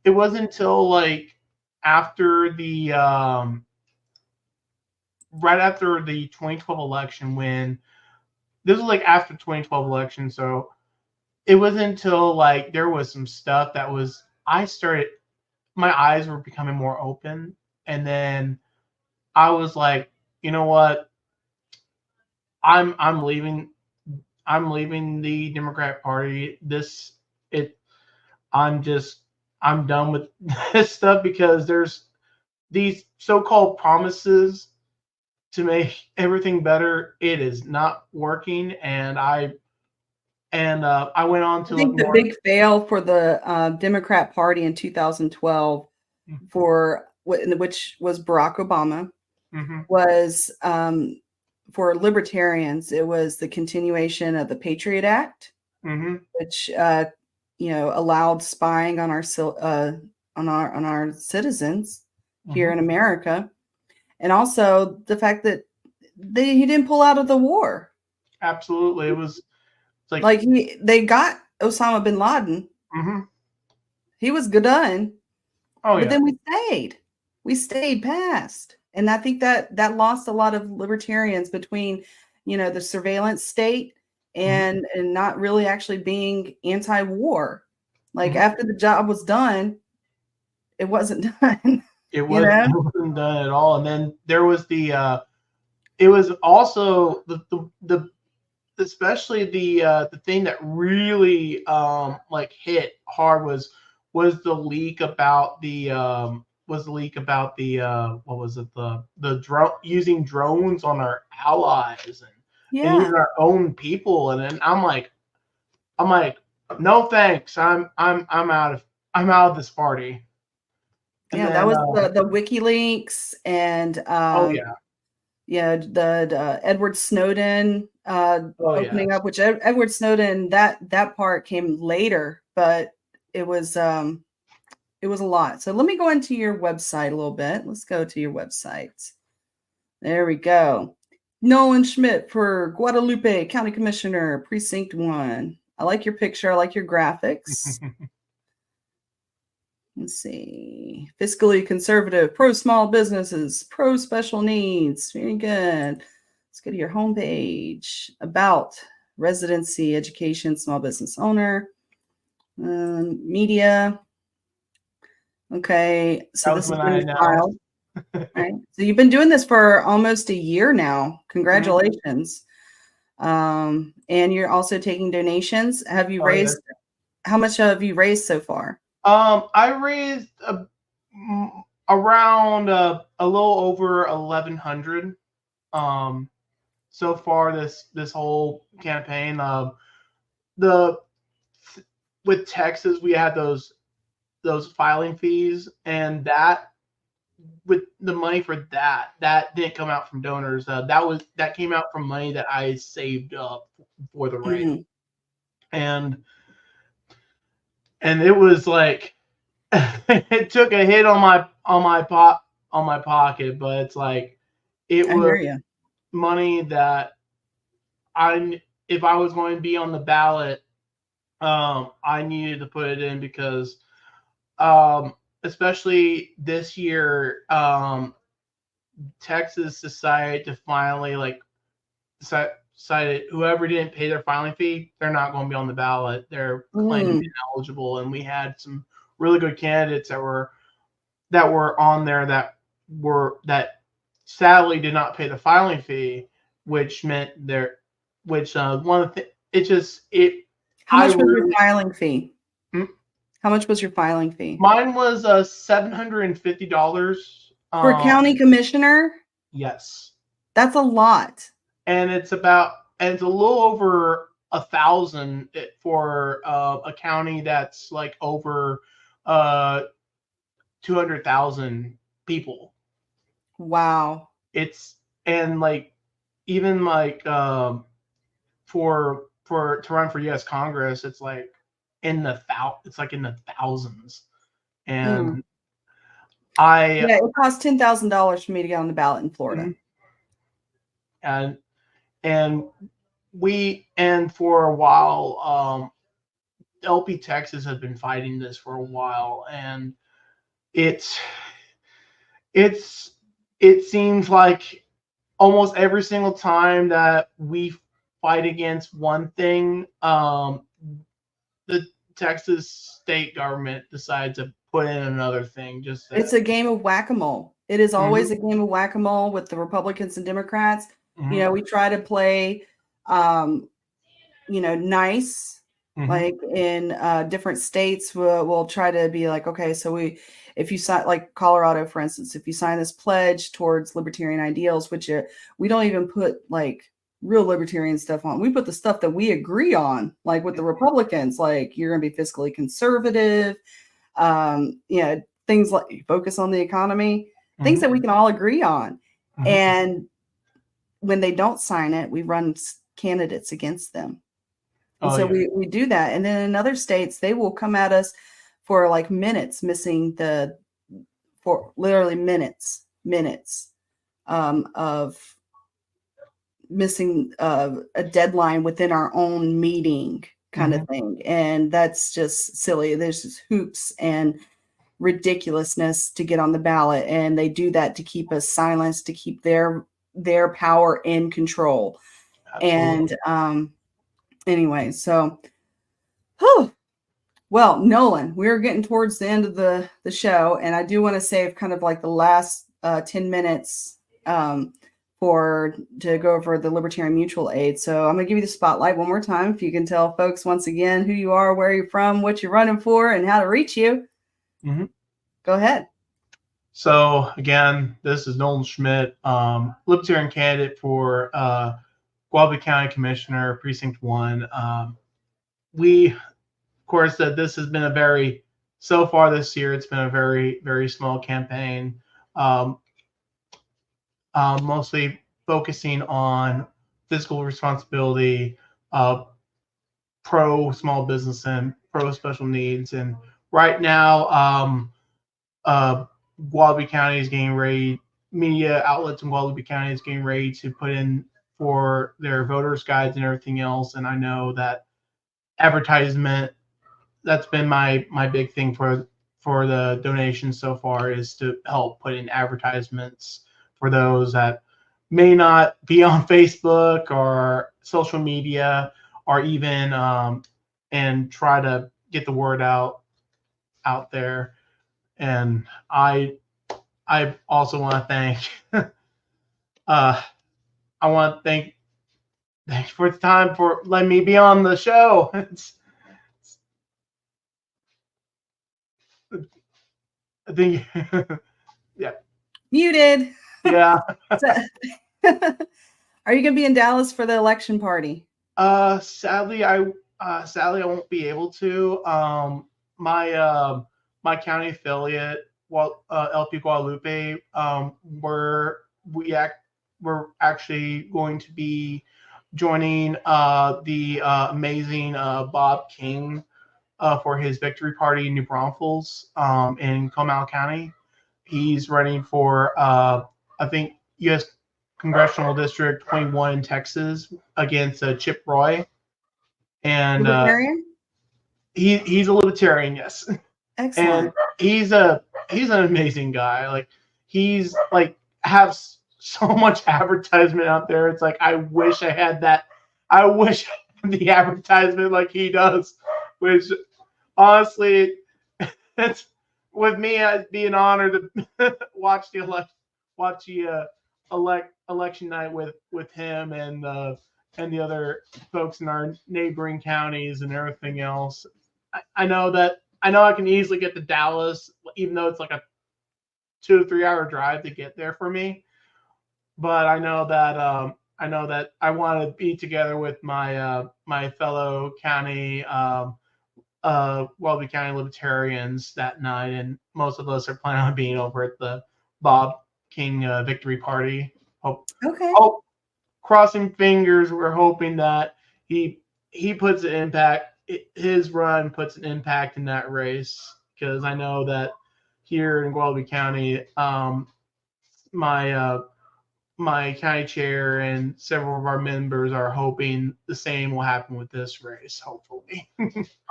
it wasn't until like after the right after the 2012 election, when this was like after 2012 election, so it wasn't until like there was some stuff that was my eyes were becoming more open, and then I was like, you know what? I'm leaving. I'm leaving the Democrat Party. I'm done with this stuff because there's these so-called promises to make everything better. It is not working, and I went on I to look think the more. big fail for the Democrat Party in 2012, which was Barack Obama, was for libertarians. It was the continuation of the Patriot Act, which allowed spying on our citizens here in America, and also the fact that he didn't pull out of the war. Absolutely, it was like they got Osama bin Laden. He was done. Oh, but yeah. then we stayed past, and I think that lost a lot of libertarians between, the surveillance state and not really actually being anti-war. Like after the job was done, it wasn't done. It wasn't done at all. And then there was it was also the especially the thing that really hit hard was the leak about the what was it, the drone, using drones on our allies and even our own people. And then I'm like no thanks, I'm out of this party. And that was the WikiLeaks and the Edward Snowden opening up, which Edward Snowden, that part came later, but it was a lot. So let me go into your website a little bit. Let's go to your website. There we go. Nolan Schmidt for Guadalupe County Commissioner, Precinct 1. I like your picture. I like your graphics. Let's see. Fiscally conservative, pro small businesses, pro special needs. Very good. Let's go to your homepage. About residency, education, small business owner, media. Okay. So this has been filed. Right. So you've been doing this for almost a year now. Congratulations. And you're also taking donations. Have you raised? How much have you raised so far? I raised around a little over 1,100 so far this whole campaign. With Texas, we had those filing fees, and that with the money for that didn't come out from donors. That came out from money that I saved up for the race, and it was like it took a hit on my pocket, but it's like it was money that if I was going to be on the ballot, I needed to put it in because especially this year, Texas decided to finally decided whoever didn't pay their filing fee, they're not going to be on the ballot. They're claiming ineligible, and we had some really good candidates that were on there that sadly did not pay the filing fee, which meant one of the How much was your filing fee? How much was your filing fee? Mine was $750 for county commissioner. Yes, that's a lot. And it's a little over 1,000 for a county that's like over 200,000 people. Wow. For to run for U.S. Congress, it's like in the thousands. And it cost $10,000 for me to get on the ballot in Florida. And for a while, LP Texas has been fighting this for a while, and it seems like almost every single time that we fight against one thing, the Texas state government decides to put in another thing. It's a game of whack-a-mole. It is always a game of whack-a-mole with the Republicans and Democrats. You know, we try to play, you know, nice, like in different states. We'll try to be like, okay, so if you sign, like Colorado, for instance, if you sign this pledge towards libertarian ideals, which we don't even put like real libertarian stuff on. We put the stuff that we agree on, like with the Republicans, like you're going to be fiscally conservative, you know, things like focus on the economy, things that we can all agree on. And when they don't sign it, we run candidates against them. And so we do that. And then in other states, they will come at us for like minutes, for literally minutes of missing a deadline within our own meeting kind of thing. And that's just silly. There's just hoops and ridiculousness to get on the ballot. And they do that to keep us silenced, to keep their power in control. Absolutely. And anyway, so well, Nolan, we're getting towards the end of the show, and I do want to save kind of like the last 10 minutes to go over the Libertarian Mutual Aid. So I'm gonna give you the spotlight one more time. If you can tell folks once again who you are, where you're from, what you're running for, and how to reach you. Go ahead. So again, this is Nolan Schmidt, Libertarian candidate for Guadalupe County Commissioner, Precinct 1. Of course, this has been so far this year, it's been a very, very small campaign, mostly focusing on fiscal responsibility, pro small business and pro special needs. And right now, Guadalupe County is getting ready, media outlets in Guadalupe County is getting ready to put in for their voters guides and everything else. And I know that advertisement, that's been my big thing for the donations so far, is to help put in advertisements for those that may not be on Facebook or social media, or even and try to get the word out there. And I also want to thank thanks for the time for letting me be on the show. I think yeah. Muted. Yeah. Are you gonna be in Dallas for the election party? Sadly I won't be able to. My county affiliate, LP Guadalupe, we're actually going to be joining the amazing Bob King for his victory party in New Braunfels in Comal County. He's running for I think U.S. Congressional District 21 in Texas against Chip Roy. And Libertarian? He's a libertarian, yes. Excellent. And he's an amazing guy. Like, he's like has so much advertisement out there. It's like, I wish I had that. I wish I had the advertisement like he does. Which honestly, it's with me, it'd be an honor to watch the election night with him and the other folks in our neighboring counties and everything else. I know I can easily get to Dallas, even though it's like a 2 to 3 hour drive to get there for me. But I know that I want to be together with my my fellow county Guadalupe County Libertarians that night, and most of us are planning on being over at the Bob King victory party. Crossing fingers, we're hoping that he puts an impact. His run puts an impact in that race, because I know that here in Guadalupe County, my county chair and several of our members are hoping the same will happen with this race, hopefully.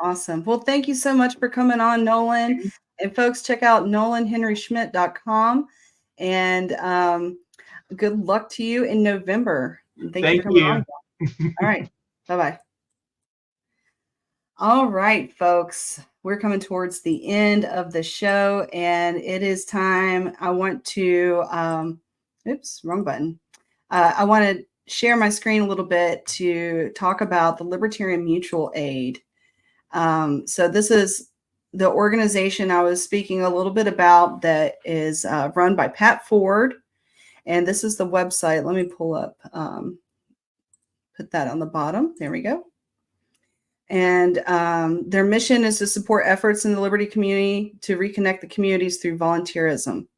Awesome. Well, thank you so much for coming on, Nolan. And folks, check out nolanhenryschmidt.com. And good luck to you in November. Thank you for coming on. All right. Bye-bye. All right, folks. we're coming towards the end of the show, and it is time. I want to, oops, wrong button. I want to share my screen a little bit to talk about the Libertarian Mutual Aid. So this is the organization I was speaking a little bit about that is run by Pat Ford. And this is the website. Let me pull up, put that on the bottom. There we go. And their mission is to support efforts in the Liberty community to reconnect the communities through volunteerism.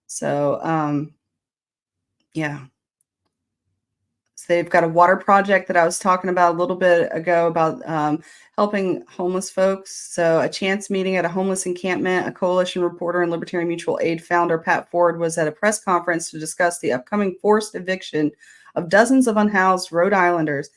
So, yeah. So they've got a water project that I was talking about a little bit ago about helping homeless folks. So a chance meeting at a homeless encampment, a coalition reporter and Libertarian Mutual Aid founder, Pat Ford, was at a press conference to discuss the upcoming forced eviction of dozens of unhoused Rhode Islanders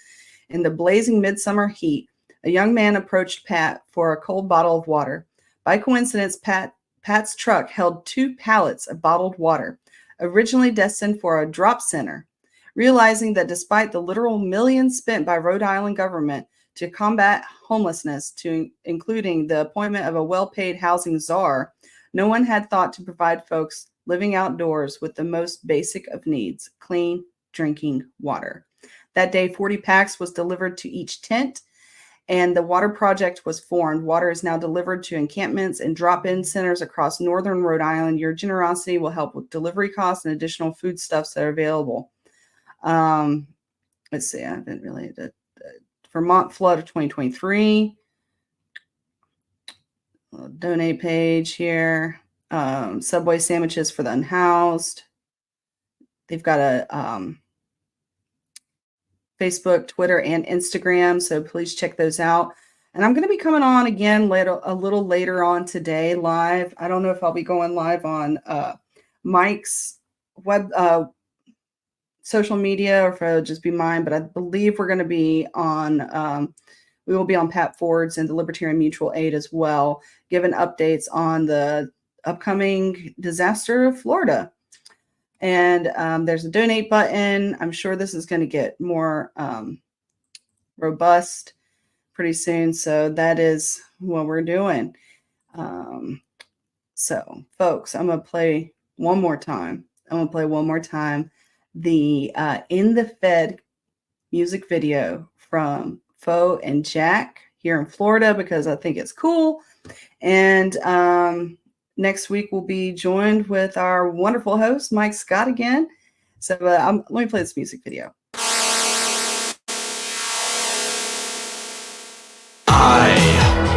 in the blazing midsummer heat. A young man approached Pat for a cold bottle of water. By coincidence, Pat's truck held 2 pallets of bottled water, originally destined for a drop center. Realizing that despite the literal millions spent by Rhode Island government to combat homelessness, including the appointment of a well-paid housing czar, no one had thought to provide folks living outdoors with the most basic of needs, clean drinking water. That day, 40 packs was delivered to each tent, and the water project was formed. Water is now delivered to encampments and drop-in centers across northern Rhode Island. Your generosity will help with delivery costs and additional foodstuffs that are available. Let's see, I haven't really did Vermont flood of 2023. Donate page here. Subway sandwiches for the unhoused. They've got a Facebook, Twitter, and Instagram, so please check those out. And I'm going to be coming on again a little later on today live. I don't know if I'll be going live on Mike's web social media or if it'll just be mine, but I believe we're going to be on, we will be on Pat Ford's and the Libertarian Mutual Aid as well, giving updates on the upcoming disaster of Florida. And there's a donate button. I'm sure this is going to get more robust pretty soon. So that is what we're doing. So, folks, I'm going to play one more time. The In the Fed music video from Fo and Jack here in Florida because I think it's cool. And next week we'll be joined with our wonderful host, Mike Scott, again. So let me play this music video. I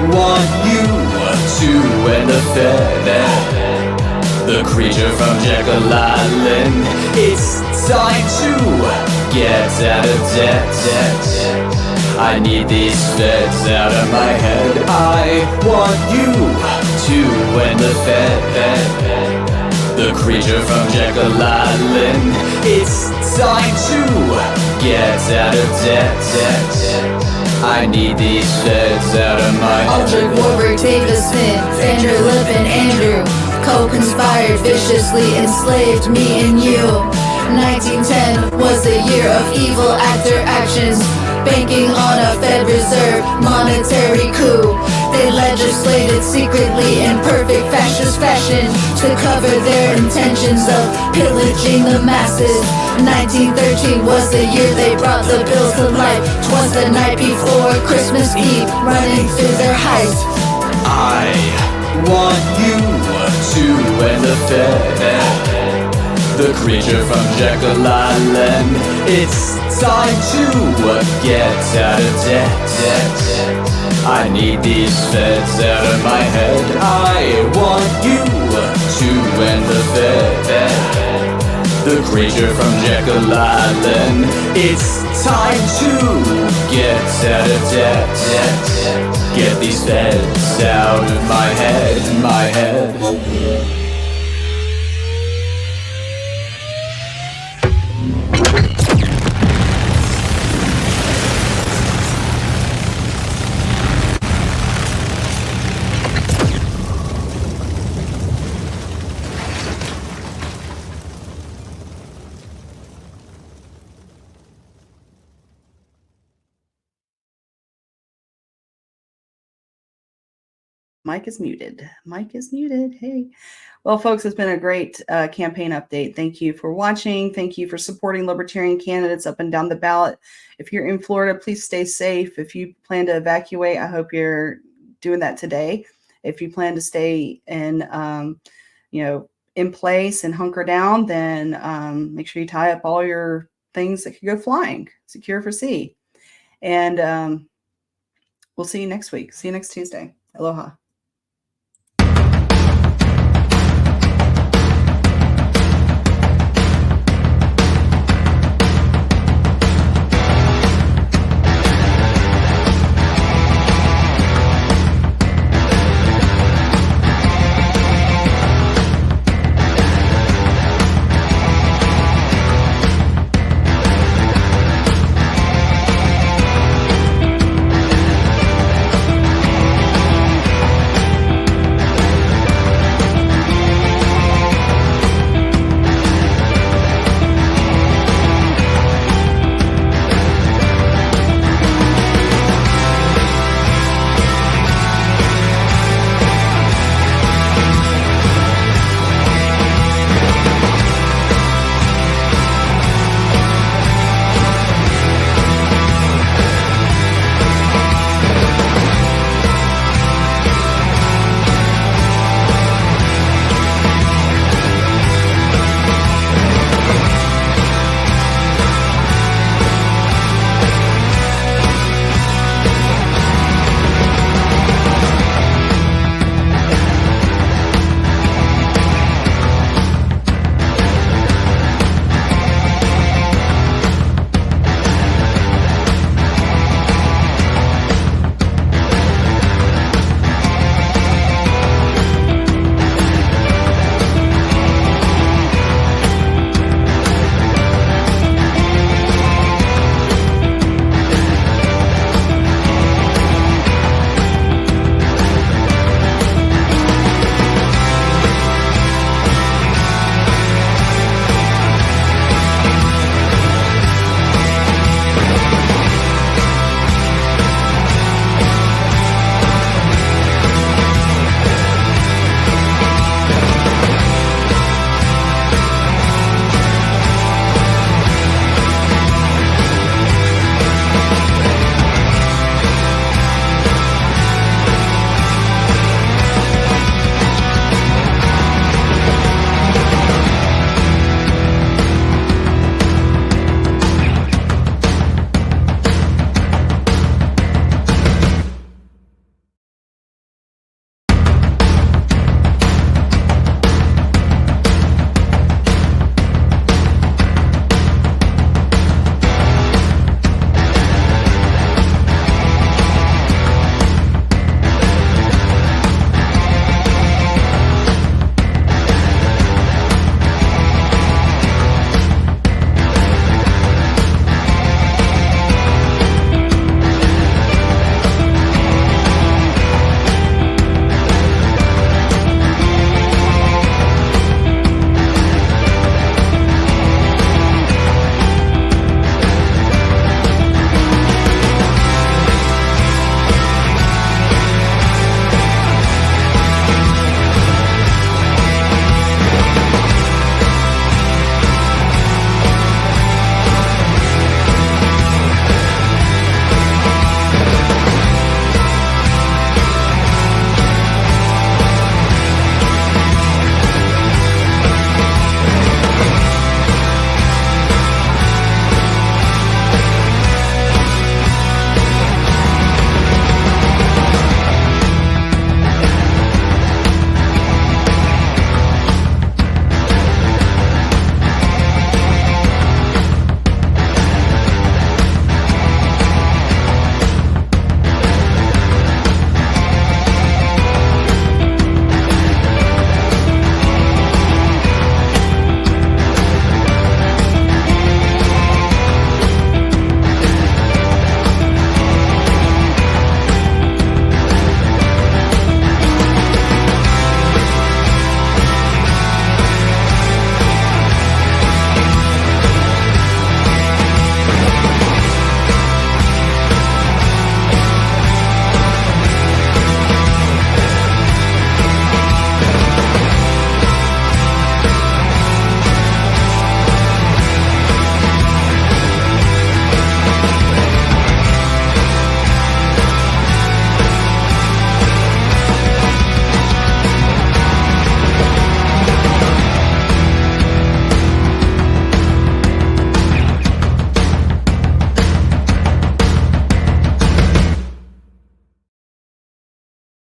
want you to end the Fed, the creature from Jekyll Island. It's time to get out of debt. I need these feds out of my head. I want you to end the Fed, the creature from Jekyll Island. It's time to get out of debt. I need these feds out of my head. Aldrich, Warburg, Davison, Vander Lip, and Andrew co-conspired, viciously enslaved me and you. 1910 was the year of evil actor actions, banking on a Fed Reserve monetary coup. They legislated secretly in perfect fascist fashion to cover their intentions of pillaging the masses. 1913 was the year they brought the bills to life. 'Twas the night before Christmas Eve, running through their heights. I want you to end the Fed, the creature from Jekyll Island. It's time to get out of debt. I need these feds out of my head. I want you to end the Fed, the creature from Jekyll Island. It's time to get out of debt. Get these feds out of my head. Mike is muted. Mike is muted. Hey. Well, folks, it's been a great campaign update. Thank you for watching. Thank you for supporting Libertarian candidates up and down the ballot. If you're in Florida, please stay safe. If you plan to evacuate, I hope you're doing that today. If you plan to stay in, in place and hunker down, then make sure you tie up all your things that could go flying, secure for sea. And we'll see you next week. See you next Tuesday. Aloha.